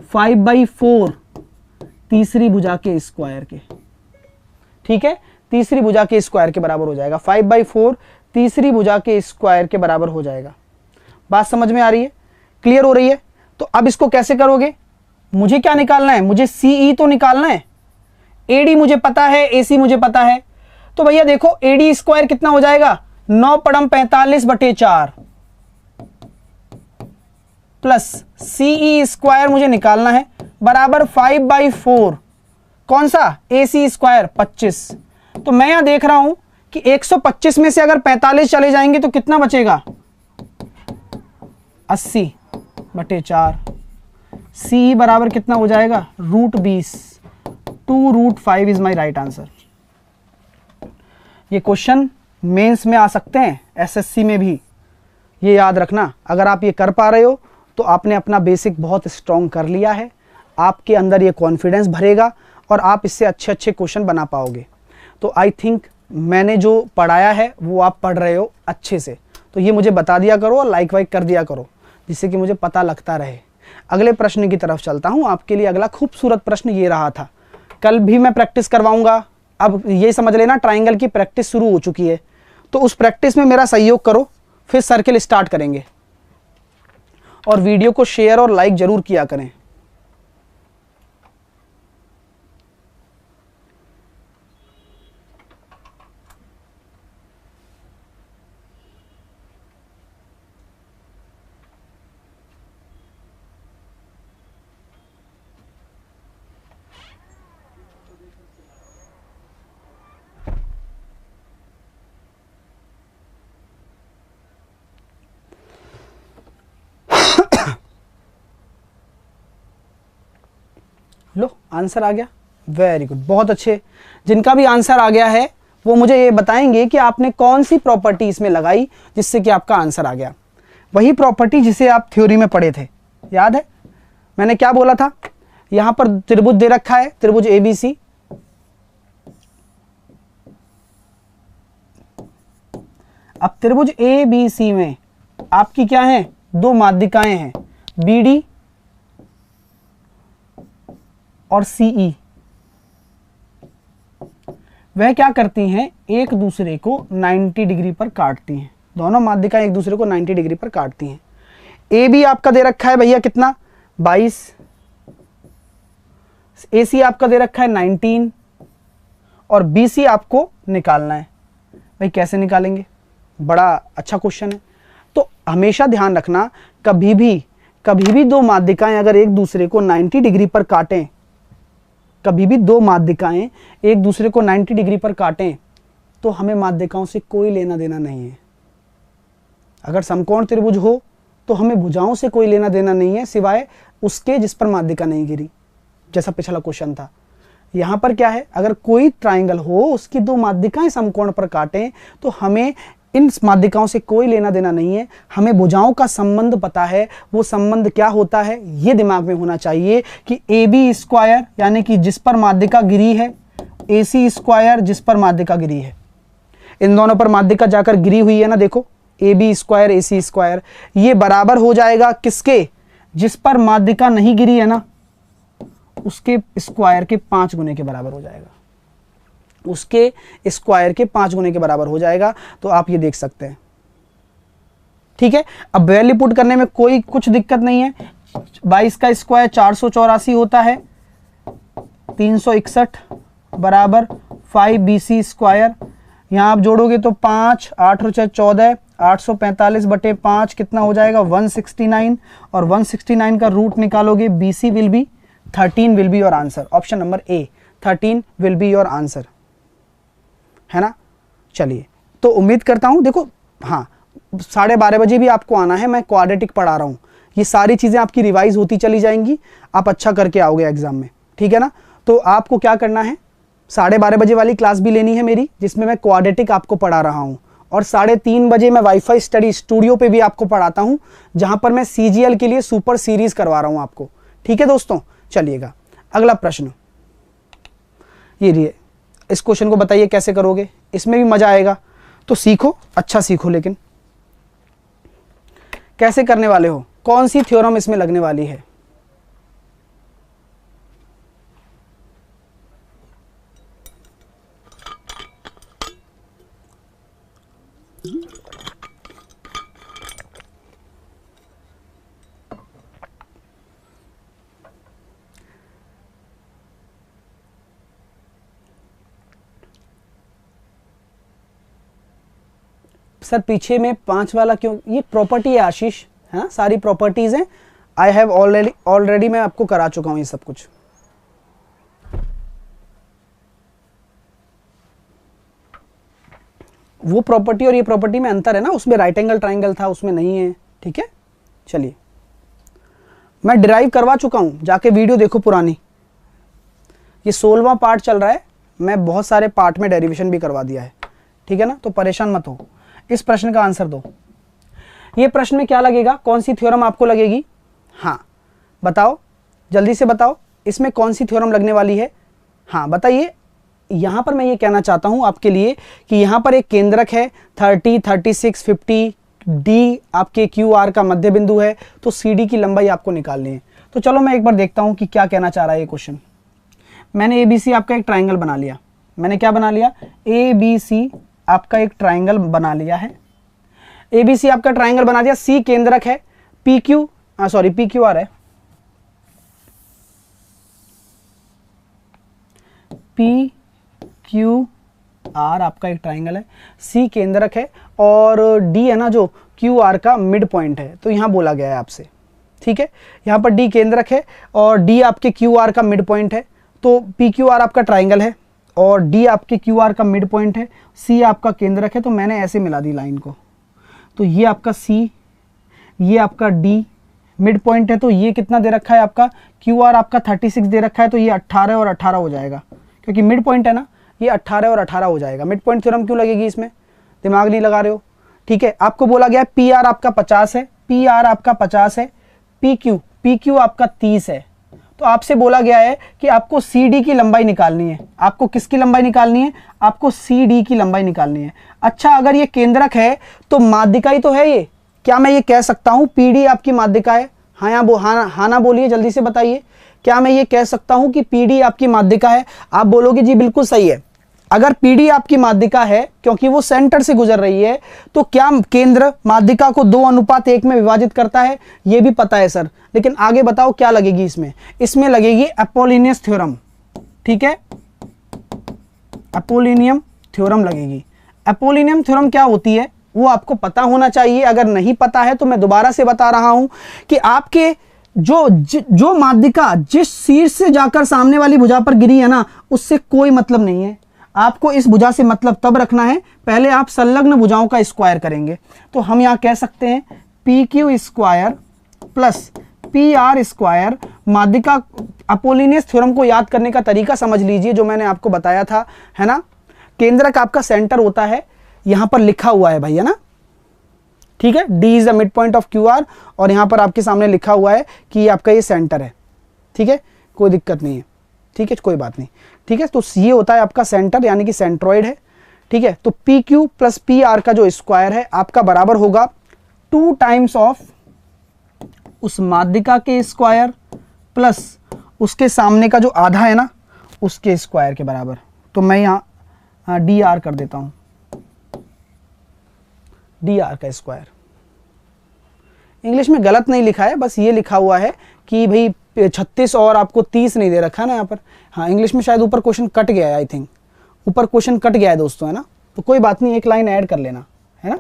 5/4 तीसरी भुजा के स्क्वायर के। ठीक है, तीसरी भुजा के स्क्वायर के बराबर हो जाएगा। 5/4 तीसरी भुजा के स्क्वायर के बराबर हो जाएगा। बात समझ में आ रही है? क्लियर हो रही है? तो अब इसको कैसे करोगे? मुझे क्या निकालना है? मुझे CE तो निकालना है। AD मुझे पता है, AC मुझे पता है। तो भैया देखो AD स्क्वायर कितना हो जाएगा, 9 पड़म 45/4 प्लस CE स्क्वायर मुझे निकालना है बराबर 5/4 कौन सा, AC स्क्वायर 25। तो मैं यहां देख रहा हूं कि 125 में से अगर 45 चले जाएंगे तो कितना बचेगा, 80/4। CE बराबर कितना हो जाएगा, √20। 2√5 इज माई राइट आंसर। ये क्वेश्चन मेंस में आ सकते हैं, SSC में भी। ये याद रखना, अगर आप ये कर पा रहे हो तो आपने अपना बेसिक बहुत स्ट्रॉन्ग कर लिया है। आपके अंदर ये कॉन्फिडेंस भरेगा और आप इससे अच्छे अच्छे क्वेश्चन बना पाओगे। तो आई थिंक मैंने जो पढ़ाया है वो आप पढ़ रहे हो अच्छे से। तो ये मुझे बता दिया करो और लाइक वाइक कर दिया करो, जिससे कि मुझे पता लगता रहे। अगले प्रश्न की तरफ चलता हूँ। आपके लिए अगला खूबसूरत प्रश्न ये रहा था। कल भी मैं प्रैक्टिस करवाऊंगा। अब ये समझ लेना ट्राइंगल की प्रैक्टिस शुरू हो चुकी है, तो उस प्रैक्टिस में मेरा सहयोग करो, फिर सर्किल स्टार्ट करेंगे। और वीडियो को शेयर और लाइक जरूर किया करें। लो आंसर आ गया, वेरी गुड, बहुत अच्छे। जिनका भी आंसर आ गया है वो मुझे ये बताएंगे कि आपने कौन सी प्रॉपर्टी इसमें लगाई जिससे कि आपका आंसर आ गया। वही प्रॉपर्टी जिसे आप थ्योरी में पढ़े थे, याद है मैंने क्या बोला था? यहां पर त्रिभुज दे रखा है, त्रिभुज ABC। अब त्रिभुज ABC में आपकी क्या है? दो माध्यिकाएं हैं, BD और CE। वह क्या करती हैं? एक दूसरे को 90 डिग्री पर काटती हैं। दोनों माध्यिकाएं एक दूसरे को 90 डिग्री पर काटती हैं। AB आपका दे रखा है भैया कितना? 22। AC आपका दे रखा है 19 और BC आपको निकालना है। भाई कैसे निकालेंगे? बड़ा अच्छा क्वेश्चन है। तो हमेशा ध्यान रखना, कभी भी दो माध्यिकाएं अगर एक दूसरे को 90 डिग्री पर काटें, कभी भी दो माध्यिकाएं एक दूसरे को 90 डिग्री पर काटें तो हमें माध्यिकाओं से कोई लेना देना नहीं है। अगर समकोण त्रिभुज हो तो हमें भुजाओं से कोई लेना देना नहीं है सिवाय उसके जिस पर माध्यिका नहीं गिरी, जैसा पिछला क्वेश्चन था। यहां पर क्या है? अगर कोई ट्राइंगल हो उसकी दो माध्यिकाएं समकोण पर काटें तो हमें इन माध्यिकाओं से कोई लेना देना नहीं है। हमें भुजाओं का संबंध पता है। वो संबंध क्या होता है ये दिमाग में होना चाहिए कि AB स्क्वायर यानी कि जिस पर माध्यिका गिरी है, AC स्क्वायर जिस पर माध्यिका गिरी है। इन दोनों पर माध्यिका जाकर गिरी हुई है ना, देखो AB स्क्वायर AC स्क्वायर, ये बराबर हो जाएगा किसके? जिस पर माध्यिका नहीं गिरी है ना उसके स्क्वायर के 5 गुने के बराबर हो जाएगा, उसके स्क्वायर के 5 गुने के बराबर हो जाएगा। तो आप ये देख सकते हैं, ठीक है। अब वैल्यू पुट करने में कोई कुछ दिक्कत नहीं है। 22 का स्क्वायर 484 होता है, 361 बराबर 5BC स्क्वायर। यहां आप जोड़ोगे तो 5 8 और 14, 845 बटे 5 कितना हो जाएगा? 169। और 169 का रूट निकालोगे, BC will be 13 will be your answer. Option number A 13 will be your answer, है ना। चलिए, तो उम्मीद करता हूं, देखो हाँ 12:30 बजे भी आपको आना है, मैं क्वाड्रेटिक पढ़ा रहा हूं। ये सारी चीजें आपकी रिवाइज होती चली जाएंगी, आप अच्छा करके आओगे एग्जाम में, ठीक है ना। तो आपको क्या करना है, 12:30 बजे वाली क्लास भी लेनी है मेरी जिसमें मैं क्वाड्रेटिक आपको पढ़ा रहा हूं, और 3:30 बजे मैं वाईफाई स्टडी स्टूडियो पे भी आपको पढ़ाता हूं जहां पर मैं CGL के लिए सुपर सीरीज करवा रहा हूं आपको, ठीक है दोस्तों। चलिएगा अगला प्रश्न, ये इस क्वेश्चन को बताइए कैसे करोगे, इसमें भी मजा आएगा। तो सीखो, अच्छा सीखो, लेकिन कैसे करने वाले हो, कौन सी थ्योरम इसमें लगने वाली है। सर पीछे में 5 वाला क्यों? ये प्रॉपर्टी है आशीष, है ना, सारी प्रॉपर्टीज हैं। आई हैव ऑलरेडी मैं आपको करा चुका हूं ये सब कुछ। वो प्रॉपर्टी और ये प्रॉपर्टी में अंतर है ना, उसमें राइट एंगल ट्राइंगल था, उसमें नहीं है, ठीक है। चलिए, मैं डिराइव करवा चुका हूं, जाके वीडियो देखो पुरानी। ये 16वां पार्ट चल रहा है, मैं बहुत सारे पार्ट में डेरिवेशन भी करवा दिया है, ठीक है ना। तो परेशान मत हो, इस प्रश्न का आंसर दो। ये प्रश्न में क्या लगेगा, कौन सी थ्योरम आपको लगेगी? हाँ बताओ, जल्दी से बताओ, इसमें कौन सी थ्योरम लगने वाली है? हाँ बताइए। यहां पर मैं ये कहना चाहता हूं आपके लिए कि यहां पर एक केंद्रक है 30, 36, 50, D आपके QR का मध्य बिंदु है, तो CD की लंबाई आपको निकालनी है। तो चलो मैं एक बार देखता हूं कि क्या कहना चाह रहा है ये क्वेश्चन। मैंने ABC आपका एक ट्राइंगल बना लिया, मैंने क्या बना लिया? ABC आपका एक ट्राइंगल बना लिया है। ABC आपका ट्राइंगल बना दिया, C केंद्रक है, PQR है, PQR आपका एक ट्राइंगल है, C केंद्रक है, और D है ना जो QR का मिड पॉइंट है, तो यहां बोला गया है आपसे, ठीक है। यहां पर D केंद्रक है और D आपके QR का मिड पॉइंट है, तो PQR आपका ट्राइंगल है और D आपके QR का मिड पॉइंट है, C आपका केंद्रक है। तो मैंने ऐसे मिला दी लाइन को, तो ये आपका C, ये आपका D, मिड पॉइंट है तो ये कितना दे रखा है आपका, क्यू आर आपका 36 दे रखा है, तो ये 18 और 18 हो जाएगा, क्योंकि मिड पॉइंट है ना, ये 18 और 18 हो जाएगा। मिड पॉइंट थ्योरम क्यों लगेगी इसमें, दिमाग नहीं लगा रहे हो, ठीक है। आपको बोला गया है पी आर आपका 50 है, पी आर आपका 50 है, पी क्यू आपका 30 है, तो आपसे बोला गया है कि आपको सी डी की लंबाई निकालनी है। आपको किसकी लंबाई निकालनी है, आपको सी डी की लंबाई निकालनी है। अच्छा, अगर ये केंद्रक है तो माध्यिका ही तो है ये, क्या मैं ये कह सकता हूं पी डी आपकी माध्यिका है, हाँ या हाँ ना बोलिए, जल्दी से बताइए, क्या मैं ये कह सकता हूं कि पी डी आपकी माध्यिका है। आप बोलोगे जी बिल्कुल सही है। अगर पीडी आपकी माध्यिका है क्योंकि वो सेंटर से गुजर रही है, तो क्या केंद्र माध्यिका को 2:1 में विभाजित करता है, ये भी पता है सर, लेकिन आगे बताओ क्या लगेगी इसमें लगेगी अपोलिनियस थ्योरम, ठीक है, अपोलिनियम थ्योरम लगेगी। अपोलिनियम थ्योरम क्या होती है वो आपको पता होना चाहिए, अगर नहीं पता है तो मैं दोबारा से बता रहा हूं कि आपके जो माध्यिका जिस शीर्ष से जाकर सामने वाली भुजा पर गिरी है ना, उससे कोई मतलब नहीं है। आपको इस भुजा से मतलब तब रखना है, पहले आप संलग्न भुजाओं का स्क्वायर करेंगे। तो हम यहां कह सकते हैं P Q square plus P R square. माध्यिका अपोलिनियस थ्योरम को याद करने का तरीका समझ लीजिए जो मैंने आपको बताया था, है ना। केंद्रक आपका सेंटर होता है, यहां पर लिखा हुआ है भाई, है ना, ठीक है, D is the mid point of Q R, और यहां पर आपके सामने लिखा हुआ है कि आपका ये सेंटर है, ठीक है, कोई दिक्कत नहीं है, ठीक है, कोई बात नहीं, ठीक है। तो ये होता है आपका सेंटर, यानी कि सेंट्रॉइड है, ठीक है। तो P Q plus P R का जो स्क्वायर है आपका बराबर होगा 2 टाइम्स ऑफ उस माध्यिका के स्क्वायर प्लस उसके सामने का जो आधा है ना उसके स्क्वायर के बराबर। तो मैं यहाँ डी आर कर देता हूँ, डी आर का स्क्वायर। इंग्लिश में गलत नहीं लिखा है, बस ये लिखा हुआ है कि भाई 36 और आपको 30 नहीं दे रखा है ना यहाँ पर। हाँ, इंग्लिश में शायद ऊपर क्वेश्चन कट गया है, आई थिंक ऊपर क्वेश्चन कट गया है दोस्तों, है ना। तो कोई बात नहीं, एक लाइन ऐड कर लेना, है ना।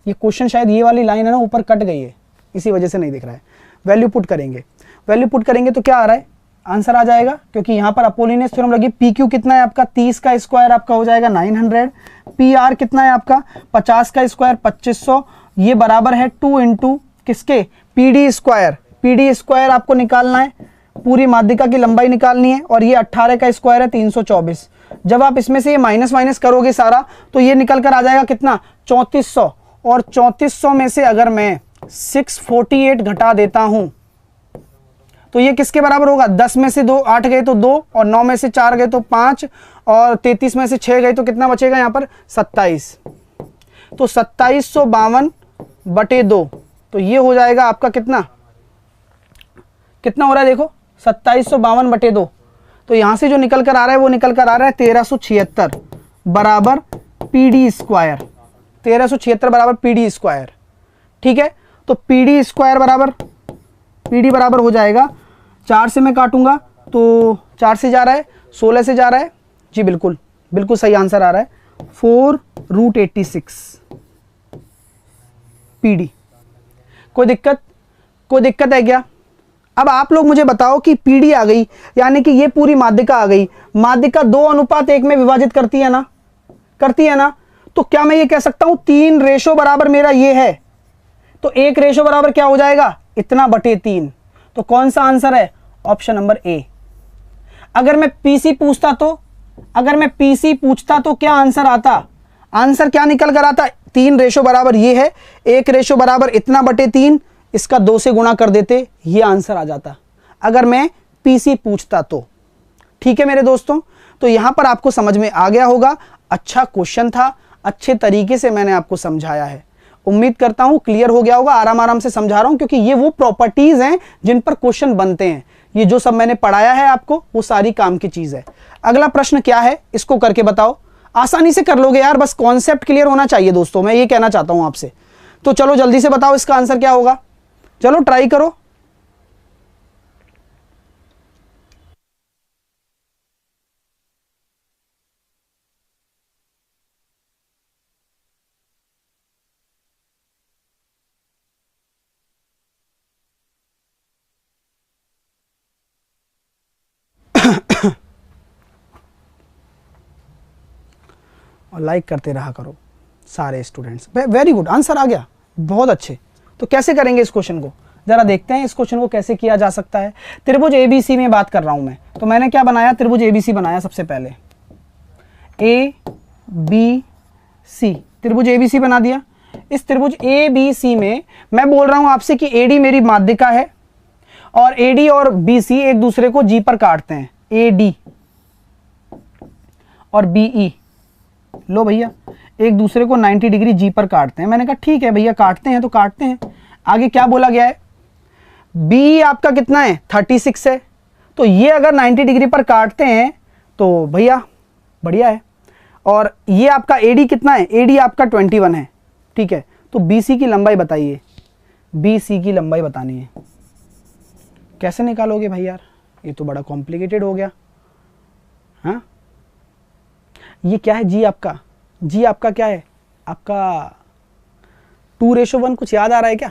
ये क्वेश्चन शायद ये वाली लाइन है ना ऊपर कट गई है, इसी वजह से नहीं दिख रहा है। वैल्यू पुट करेंगे, वैल्यू पुट करेंगे तो क्या आ रहा है, आंसर आ जाएगा, क्योंकि यहाँ पर अपोलिनियस थ्योरम लगी। पी क्यू कितना है आपका, 30 का स्क्वायर आपका हो जाएगा 900। पी आर कितना है आपका, 50 का स्क्वायर 2500। ये बराबर है 2 इंटू किसके, P D square. P D square आपको निकालना है, पूरी माध्यिका की लंबाई निकालनी है, और ये 18 का स्क्वायर है 324। जब आप इसमें से ये माइनस माइनस करोगे सारा, तो ये निकल कर आ जाएगा कितना, 3400। और 3400 में से अगर मैं 648 घटा देता हूं तो ये किसके बराबर होगा, 10 में से 2 8 गए तो 2, और 9 में से 4 गए तो 5, और 33 में से 6 गए तो कितना बचेगा यहाँ पर 27। तो 2752/2, तो ये हो जाएगा आपका कितना हो रहा है, देखो 2752/2। तो यहां से जो निकल कर आ रहा है वो निकल कर आ रहा है 1376 बराबर पी डी स्क्वायर। 1376 बराबर पी डी स्क्वायर, ठीक है। तो पी डी स्क्वायर बराबर, पी डी बराबर हो जाएगा, 4 से मैं काटूंगा तो 4 से जा रहा है, 16 से जा रहा है, जी बिल्कुल बिल्कुल सही आंसर आ रहा है, 4√86 पी डी। कोई दिक्कत है क्या। अब आप लोग मुझे बताओ कि पीडी आ गई, यानी कि ये पूरी माध्यिका आ गई। माध्यिका 2:1 में विभाजित करती है ना, तो क्या मैं ये कह सकता हूं 3 रेशो बराबर मेरा ये है, तो 1 रेशो बराबर क्या हो जाएगा, इतना बटे 3। तो कौन सा आंसर है, ऑप्शन नंबर ए। अगर मैं पीसी पूछता तो क्या आंसर आता, आंसर क्या निकल कर आता, 3 रेशो बराबर ये है, 1 रेशो बराबर इतना बटे 3, इसका 2 से गुणा कर देते, ये आंसर आ जाता अगर मैं पीसी पूछता तो। ठीक है मेरे दोस्तों, तो यहां पर आपको समझ में आ गया होगा। अच्छा क्वेश्चन था, अच्छे तरीके से मैंने आपको समझाया है, उम्मीद करता हूं क्लियर हो गया होगा। आराम से समझा रहा हूं क्योंकि ये वो प्रॉपर्टीज हैं जिन पर क्वेश्चन बनते हैं। ये जो सब मैंने पढ़ाया है आपको वो सारी काम की चीज है। अगला प्रश्न क्या है, इसको करके बताओ, आसानी से कर लोगे यार, बस कॉन्सेप्ट क्लियर होना चाहिए दोस्तों, मैं ये कहना चाहता हूं आपसे। तो चलो जल्दी से बताओ इसका आंसर क्या होगा, चलो ट्राई करो। और लाइक करते रहा करो सारे स्टूडेंट्स। वेरी गुड, आंसर आ गया, बहुत अच्छे। तो कैसे करेंगे इस क्वेश्चन को, जरा देखते हैं इस क्वेश्चन को कैसे किया जा सकता है। त्रिभुज एबीसी में बात कर रहा हूं मैं, तो मैंने क्या बनाया, त्रिभुज एबीसी बनाया। सबसे पहले ए बी सी, त्रिभुज एबीसी बना दिया। इस त्रिभुज एबीसी में मैं बोल रहा हूं आपसे कि एडी मेरी माध्यिका है और एडी और बीसी एक दूसरे को जी पर काटते हैं, एडी और बीई लो भैया एक दूसरे को 90 डिग्री जी पर काटते हैं। मैंने कहा ठीक है भैया काटते हैं तो काटते हैं। आगे क्या बोला गया है, बी आपका कितना है 36 है, तो ये अगर 90 डिग्री पर काटते हैं तो भैया बढ़िया है। और ये आपका एडी कितना है, एडी आपका 21 है, ठीक है। तो बीसी की लंबाई बताइए, बीसी की लंबाई बतानी है। कैसे निकालोगे भाई यार, ये तो बड़ा कॉम्प्लिकेटेड हो गया। हाँ ये क्या है जी आपका, जी आपका क्या है, आपका 2:1 कुछ याद आ रहा है क्या?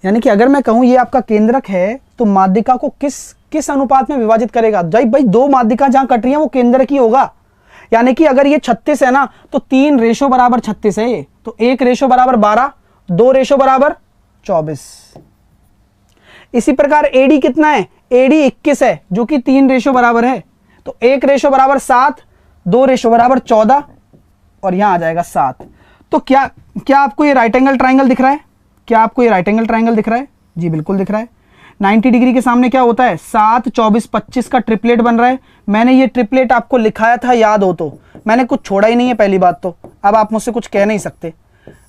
यानी कि अगर मैं कहूं ये आपका केंद्रक है तो माध्यिका को किस अनुपात में विभाजित करेगा? भाई दो माध्यिका जहां कट रही है वो केंद्रक ही होगा। यानी कि अगर ये 36 है ना तो 3:36 है ये, तो 1:12, 2:24। इसी प्रकार एडी कितना है, एडी 21 है जो कि 3:बराबर है, तो 1:7, 2:14 और यहां आ जाएगा 7। तो क्या आपको ये राइट एंगल ट्राइंगल दिख रहा है? क्या आपको ये राइट एंगल ट्राइंगल दिख रहा है? जी बिल्कुल दिख रहा है। 90 डिग्री के सामने क्या होता है, 7, 24, 25 का ट्रिपलेट बन रहा है। मैंने ये ट्रिपलेट आपको लिखाया था, याद हो तो, मैंने कुछ छोड़ा ही नहीं है पहली बात तो। अब आप मुझसे कुछ कह नहीं सकते,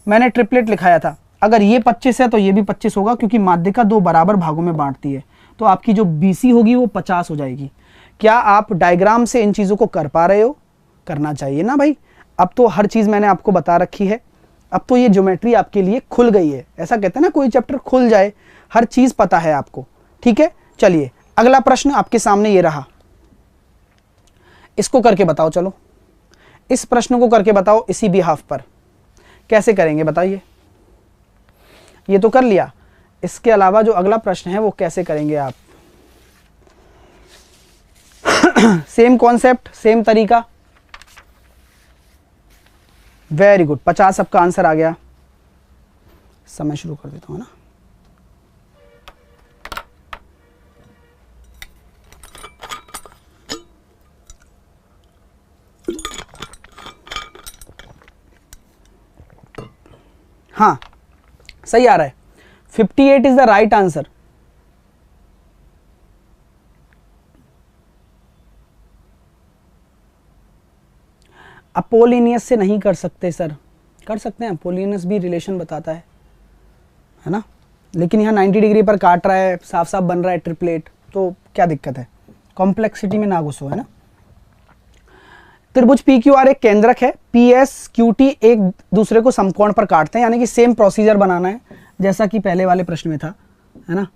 मैंने ट्रिपलेट लिखाया था। अगर ये 25 है तो ये भी 25 होगा, क्योंकि माध्यिका 2 बराबर भागों में बांटती है, तो आपकी जो बीसी होगी वो 50 हो जाएगी। क्या आप डायग्राम से इन चीज़ों को कर पा रहे हो? करना चाहिए ना भाई। अब तो हर चीज़ मैंने आपको बता रखी है, अब तो ये ज्योमेट्री आपके लिए खुल गई है। ऐसा कहते हैं ना कोई चैप्टर खुल जाए, हर चीज़ पता है आपको, ठीक है। चलिए अगला प्रश्न आपके सामने ये रहा, इसको करके बताओ। चलो इस प्रश्न को करके बताओ इसी बिहाफ पर। कैसे करेंगे बताइए? ये तो कर लिया, इसके अलावा जो अगला प्रश्न है वो कैसे करेंगे आप? सेम कॉन्सेप्ट, सेम तरीका। वेरी गुड, 50 आपका आंसर आ गया। समय शुरू कर देता हूं ना। हाँ सही आ रहा है, 58 is the right answer. Apollonius से नहीं कर सकते सर, कर सकते हैं, अपोलिनियस भी रिलेशन बताता है ना, लेकिन यहाँ 90 डिग्री पर काट रहा है, साफ साफ बन रहा है ट्रिपलेट, तो क्या दिक्कत है? कॉम्प्लेक्सिटी में ना घुसो, है ना। त्रिभुज पी क्यू आर एक केंद्रक है, पी एस क्यू टी एक दूसरे को समकोण पर काटते हैं, यानी कि सेम प्रोसीजर बनाना है जैसा कि पहले वाले प्रश्न में था, है ना।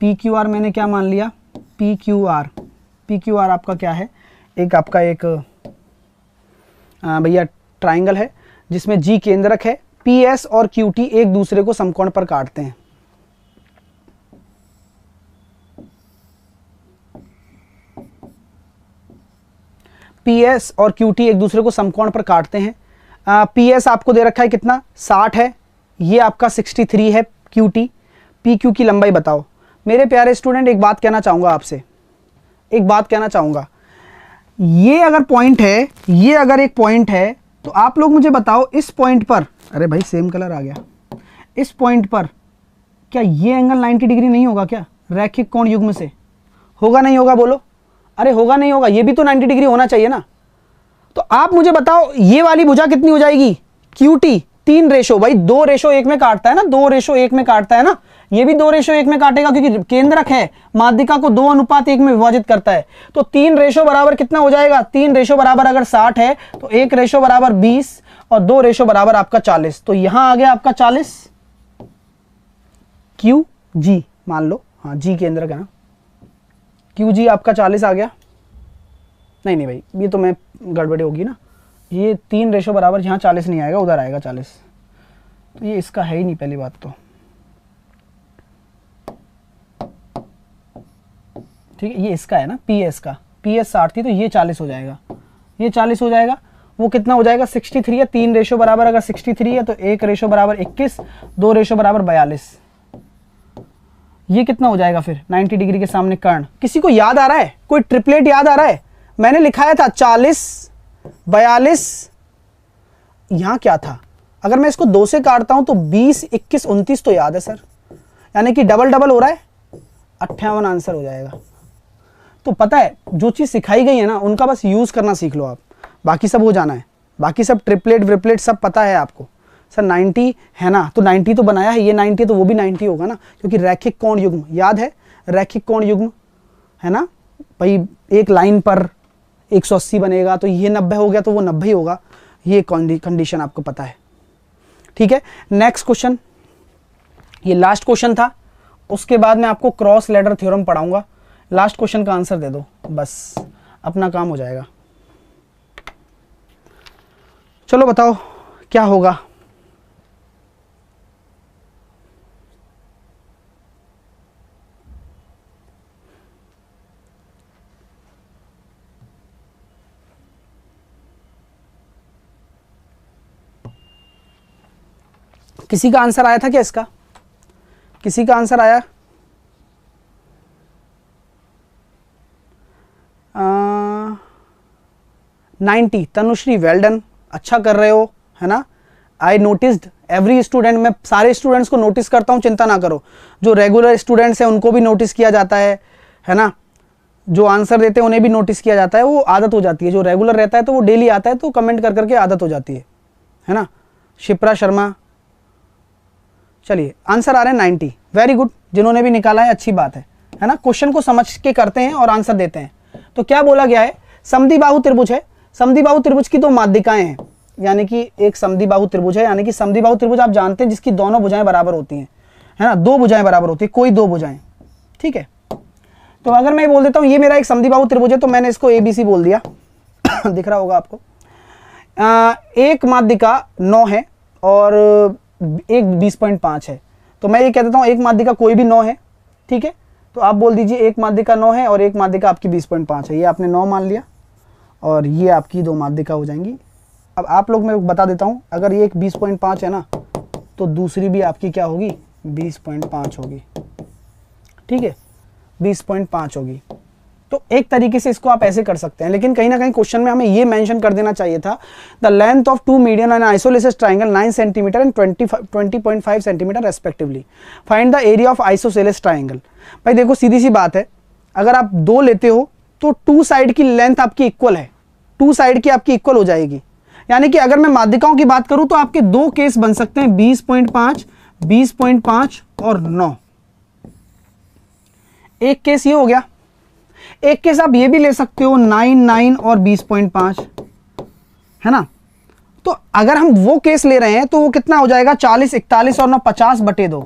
पी क्यू आर मैंने क्या मान लिया, पी क्यू आर आपका क्या है, एक आपका एक भैया ट्राइंगल है जिसमें जी केंद्रक है, पी एस और क्यू टी एक दूसरे को समकोण पर काटते हैं। पी एस और क्यू टी एक दूसरे को समकोण पर काटते हैं। पी एस आपको दे रखा है कितना, 60 है, ये आपका 63 है क्यू टी। पी क्यू की लंबाई बताओ। मेरे प्यारे स्टूडेंट एक बात कहना चाहूँगा आपसे, एक बात कहना चाहूँगा, ये अगर पॉइंट है, ये अगर एक पॉइंट है, तो आप लोग मुझे बताओ इस पॉइंट पर, अरे भाई सेम कलर आ गया, इस पॉइंट पर क्या ये एंगल 90 डिग्री नहीं होगा क्या? रैखिक कोण युग्म से होगा नहीं होगा? बोलो, अरे होगा नहीं होगा? ये भी तो 90 डिग्री होना चाहिए ना। तो आप मुझे बताओ ये वाली भुजा कितनी हो जाएगी, क्यू टी 3 रेशो, भाई 2:1 में काटता है ना, 2:1 में काटता है ना, ये भी 2:1 में काटेगा क्योंकि केंद्रक है, माध्यिका को 2:1 में विभाजित करता है। तो 3 रेशो बराबर कितना हो जाएगा, 3 रेशो बराबर अगर 60 है तो 1 रेशो बराबर 20 और 2 रेशो बराबर आपका 40। तो यहां आ गया आपका 40, क्यू जी मान लो, हाँ जी केंद्रक है ना, क्यू जी आपका 40 आ गया। नहीं भाई ये तो मैं गड़बड़ी होगी ना, ये 3 रेशो बराबर, यहाँ 40 नहीं आएगा, उधर आएगा 40, तो ये इसका है ही नहीं पहली बात तो, ठीक है। ये इसका है ना, पी एस का, पी एस 60 थी तो ये 40 हो जाएगा, ये 40 हो जाएगा। वो कितना हो जाएगा, 63 है, 3 रेशो बराबर अगर 63 है तो 1 रेशो बराबर 21, 2 रेशो बराबर 42, ये कितना हो जाएगा फिर 90 डिग्री के सामने कर्ण? किसी को याद आ रहा है? कोई ट्रिपलेट याद आ रहा है? मैंने लिखाया था 40 42, यहां क्या था? अगर मैं इसको 2 से काटता हूं तो 20 21 29 तो याद है सर, यानी कि डबल डबल हो रहा है, 58 आंसर हो जाएगा। तो पता है जो चीज सिखाई गई है ना उनका बस यूज करना सीख लो आप, बाकी सब हो जाना है। बाकी सब ट्रिपलेट व्रिपलेट सब पता है आपको। सर 90 है ना, तो 90 तो बनाया है, ये 90 तो वो भी 90 होगा ना, क्योंकि रैखिक कोण युग्म याद है, रैखिक कोण युग्म है ना भाई, एक लाइन पर 180 बनेगा, तो ये 90 हो गया तो वो 90 ही होगा, ये कंडीशन आपको पता है। ठीक है, नेक्स्ट क्वेश्चन, ये लास्ट क्वेश्चन था, उसके बाद मैं आपको क्रॉस लैडर थ्योरम पढ़ाऊंगा। लास्ट क्वेश्चन का आंसर दे दो, बस अपना काम हो जाएगा। चलो बताओ क्या होगा। किसी का आंसर आया था क्या इसका? किसी का आंसर आया? 90 तनुश्री, वेल डन, अच्छा कर रहे हो, है ना। आई नोटिस्ड एवरी स्टूडेंट, मैं सारे स्टूडेंट्स को नोटिस करता हूँ, चिंता ना करो। जो रेगुलर स्टूडेंट्स हैं उनको भी नोटिस किया जाता है ना। जो आंसर देते हैं उन्हें भी नोटिस किया जाता है, वो आदत हो जाती है। जो रेगुलर रहता है तो वो डेली आता है तो कमेंट कर करके आदत हो जाती है ना। शिप्रा शर्मा, चलिए आंसर आ रहे हैं 90, वेरी गुड। जिन्होंने भी निकाला है अच्छी बात है ना। क्वेश्चन को समझ के करते हैं और आंसर देते हैं। तो क्या बोला गया है? समद्विबाहु त्रिभुज है, समद्विबाहु त्रिभुज की 2 माध्यिकाएं हैं, यानी कि एक समद्विबाहु त्रिभुज है, यानी कि समद्विबाहु त्रिभुज आप जानते हैं जिसकी दोनों भुजाएं बराबर होती हैं, है ना। 2 भुजाएं बराबर होती है, कोई 2 भुजाएं, ठीक है। तो अगर मैं बोल देता हूं ये मेरा एक समद्विबाहु त्रिभुज है, तो मैंने इसको ABC बोल दिया दिख रहा होगा आपको। एक माध्यिका 9 है और एक 20.5 है, तो मैं ये कह देता हूँ एक माध्यिका कोई भी 9 है, ठीक है। तो आप बोल दीजिए एक माध्यिका 9 है और एक माध्यिका आपकी 20.5 है, ये आपने 9 मान लिया और ये आपकी 2 माध्यिका हो जाएंगी। अब आप लोग मैं बता देता हूँ, अगर ये एक 20.5 है ना तो दूसरी भी आपकी क्या होगी? 20.5 होगी, ठीक है, 20.5 होगी। तो एक तरीके से इसको आप ऐसे कर सकते हैं, लेकिन कहीं ना कहीं क्वेश्चन में हमें ये मेंशन कर देना चाहिए था, the length of 2 median and isosceles triangle 9 centimetre and 20.5 centimetre respectively, find the area of isosceles triangle. भाई देखो सीधी सी बात है, अगर आप 2 लेते हो तो 2 साइड की लेंथ आपकी इक्वल है, 2 साइड की आपकी इक्वल हो जाएगी। यानी कि अगर मैं माध्यिकाओं की बात करूं तो आपके 2 केस बन सकते हैं, 20.5, 20.5 और 9। एक केस ये हो गया। एक केस आप ये भी ले सकते हो 9, 9 और 20.5, है ना। तो अगर हम वो केस ले रहे हैं तो वो कितना हो जाएगा? 40, 41 और 9 50/2,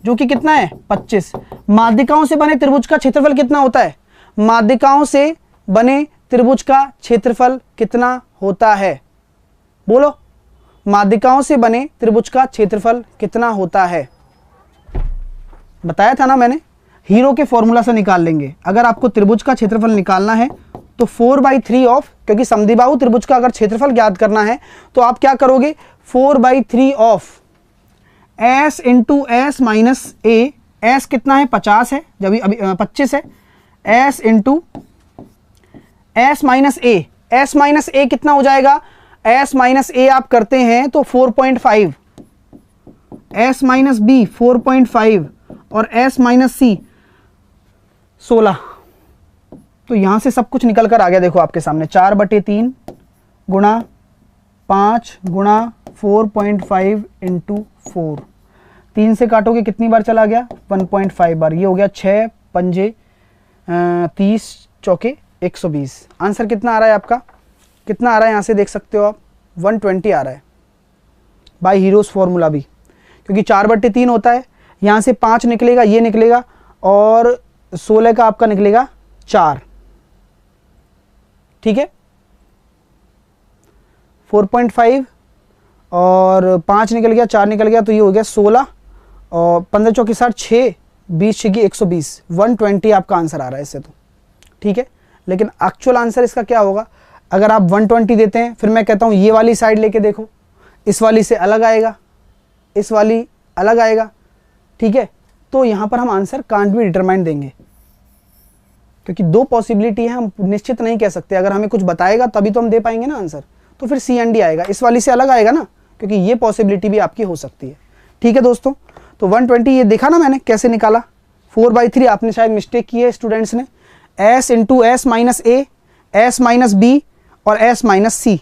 जो कि कितना है? 25। माध्यिकाओं से बने त्रिभुज का क्षेत्रफल कितना होता है? माध्यिकाओं से बने त्रिभुज का क्षेत्रफल कितना होता है? बोलो, माध्यिकाओं से बने त्रिभुज का क्षेत्रफल कितना होता है? बताया था ना मैंने, हीरो के फॉर्मूला से निकाल लेंगे। अगर आपको त्रिभुज का क्षेत्रफल निकालना है तो 4/3 ऑफ, क्योंकि समद्विबाहु त्रिभुज का अगर क्षेत्रफल ज्ञात करना है तो आप क्या करोगे? 4/3 of s into S minus A. S कितना है? 50 है, जब अभी 25 है। s इंटू एस माइनस ए, एस माइनस ए कितना हो जाएगा? s माइनस ए आप करते हैं तो 4.5, s माइनस बी 4.5 और s माइनस सी 16। तो यहां से सब कुछ निकल कर आ गया, देखो आपके सामने 4/3 गुणा 5 गुणा 4.5 इंटू 4। 3 से काटोगे कितनी बार चला गया? 1.5 बार। ये हो गया 6 पंजे 30 चौके 120। आंसर कितना आ रहा है आपका? कितना आ रहा है यहां से देख सकते हो आप, 120 आ रहा है बाय हीरोज फॉर्मूला भी, क्योंकि 4/3 होता है, यहां से 5 निकलेगा, ये निकलेगा और 16 का आपका निकलेगा 4, ठीक है। 4.5 और 5 निकल गया, 4 निकल गया, तो ये हो गया 16 और 15 चौकी 60, 6 20 6 120, 120 आपका आंसर आ रहा है इससे तो, ठीक है। लेकिन एक्चुअल आंसर इसका क्या होगा? अगर आप 120 देते हैं, फिर मैं कहता हूं ये वाली साइड लेके देखो, इस वाली से अलग आएगा, इस वाली अलग आएगा, ठीक है। तो यहाँ पर हम आंसर कांट बी डिटरमाइंड देंगे, क्योंकि दो पॉसिबिलिटी है, हम निश्चित नहीं कह सकते। अगर हमें कुछ बताएगा तभी तो हम दे पाएंगे ना आंसर, तो फिर सी एंड डी आएगा, इस वाली से अलग आएगा ना, क्योंकि ये पॉसिबिलिटी भी आपकी हो सकती है। ठीक है दोस्तों, तो 120 ये देखा ना मैंने कैसे निकाला, 4/3 आपने शायद मिस्टेक की है स्टूडेंट्स ने, s इंटू एस माइनस ए, एस माइनस बी और s माइनस सी,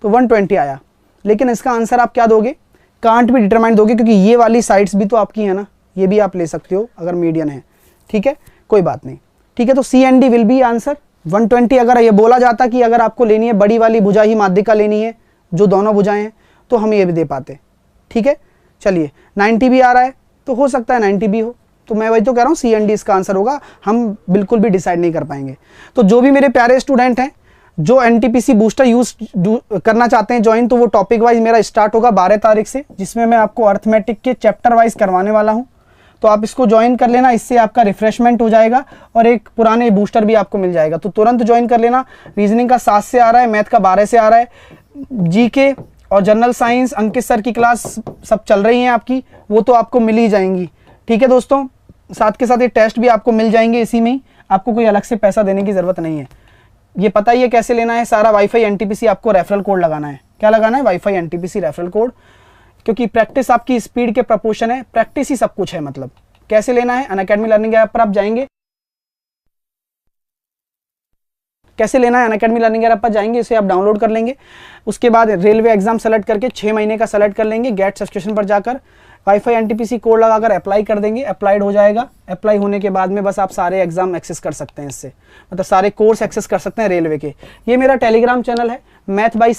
तो 120 आया। लेकिन इसका आंसर आप क्या दोगे, कांट भी डिटरमाइन दोगे, क्योंकि ये वाली साइड्स भी तो आपकी है ना, ये भी आप ले सकते हो अगर मीडियन है। ठीक है, कोई बात नहीं। ठीक है, तो C and D will be answer 120। अगर ये बोला जाता कि अगर आपको लेनी है बड़ी वाली भुजा ही माध्यिका लेनी है, जो दोनों भुजाएं हैं, तो हम ये भी दे पाते। ठीक है, चलिए 90 भी आ रहा है, तो हो सकता है 90 भी हो, तो मैं वही तो कह रहा हूँ सी एंड डी इसका आंसर होगा, हम बिल्कुल भी डिसाइड नहीं कर पाएंगे। तो जो भी मेरे प्यारे स्टूडेंट हैं जो एनटीपीसी बूस्टर यूज करना चाहते हैं ज्वाइन, तो वो टॉपिक वाइज मेरा स्टार्ट होगा 12 तारीख से, जिसमें मैं आपको अर्थमेटिक के चैप्टर वाइज करवाने वाला हूँ। तो आप इसको ज्वाइन कर लेना, इससे आपका रिफ्रेशमेंट हो जाएगा और एक पुराने बूस्टर भी आपको मिल जाएगा, तो तुरंत ज्वाइन कर लेना। रीजनिंग का 7 से आ रहा है, मैथ का 12 से आ रहा है, जीके और जनरल साइंस अंकित सर की क्लास सब चल रही हैं आपकी, वो तो आपको मिल ही जाएंगी। ठीक है दोस्तों, साथ के साथ ये टेस्ट भी आपको मिल जाएंगे इसी में ही, आपको कोई अलग से पैसा देने की ज़रूरत नहीं है। ये पता ही है कैसे लेना है, सारा वाईफाई एनटीपीसी आपको रेफरल कोड लगाना है। क्या लगाना है, वाईफाई एनटीपीसी रेफरल कोड, क्योंकि प्रैक्टिस आपकी स्पीड के प्रपोर्शन है, प्रैक्टिस ही सब कुछ है। मतलब कैसे लेना है, अनअकैडमी लर्निंग ऐप पर आप जाएंगे, कैसे लेना है, अनअकैडमी लर्निंग ऐप पर जाएंगे, इसे आप डाउनलोड कर लेंगे। उसके बाद रेलवे एग्जाम सेलेक्ट करके 6 महीने का सेलेक्ट कर लेंगे, गेट सब्सक्रिप्शन पर जाकर वाईफाई एनटीपीसी कोड लगाकर अप्लाई कर देंगे, अप्लाइड हो जाएगा। अप्लाई होने के बाद में बस आप सारे एग्जाम एक्सेस कर सकते हैं इससे, मतलब सारे कोर्स एक्सेस कर सकते हैं रेलवे के। ये मेरा टेलीग्राम चैनल है, मैथ बाई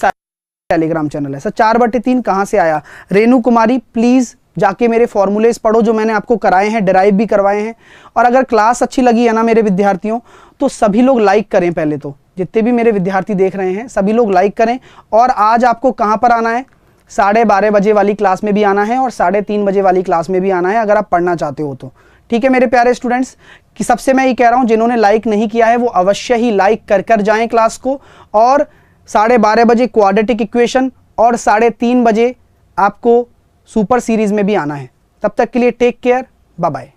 टेलीग्राम चैनल है सर। 4/3 कहाँ से आया, रेनू कुमारी, प्लीज़ जाके मेरे फॉर्मूलेस पढ़ो जो मैंने आपको कराए हैं, डिराइव भी करवाए हैं। और अगर क्लास अच्छी लगी है ना मेरे विद्यार्थियों, तो सभी लोग लाइक करें। पहले तो जितने भी मेरे विद्यार्थी देख रहे हैं सभी लोग लाइक करें। और आज आपको कहाँ पर आना है, 12:30 बजे वाली क्लास में भी आना है और 3:30 बजे वाली क्लास में भी आना है, अगर आप पढ़ना चाहते हो तो। ठीक है मेरे प्यारे स्टूडेंट्स, कि सबसे मैं ये कह रहा हूँ जिन्होंने लाइक नहीं किया है वो अवश्य ही लाइक कर जाएं क्लास को। और 12:30 बजे क्वाड्रेटिक इक्वेशन और 3:30 बजे आपको सुपर सीरीज में भी आना है। तब तक के लिए टेक केयर, बाय बाय।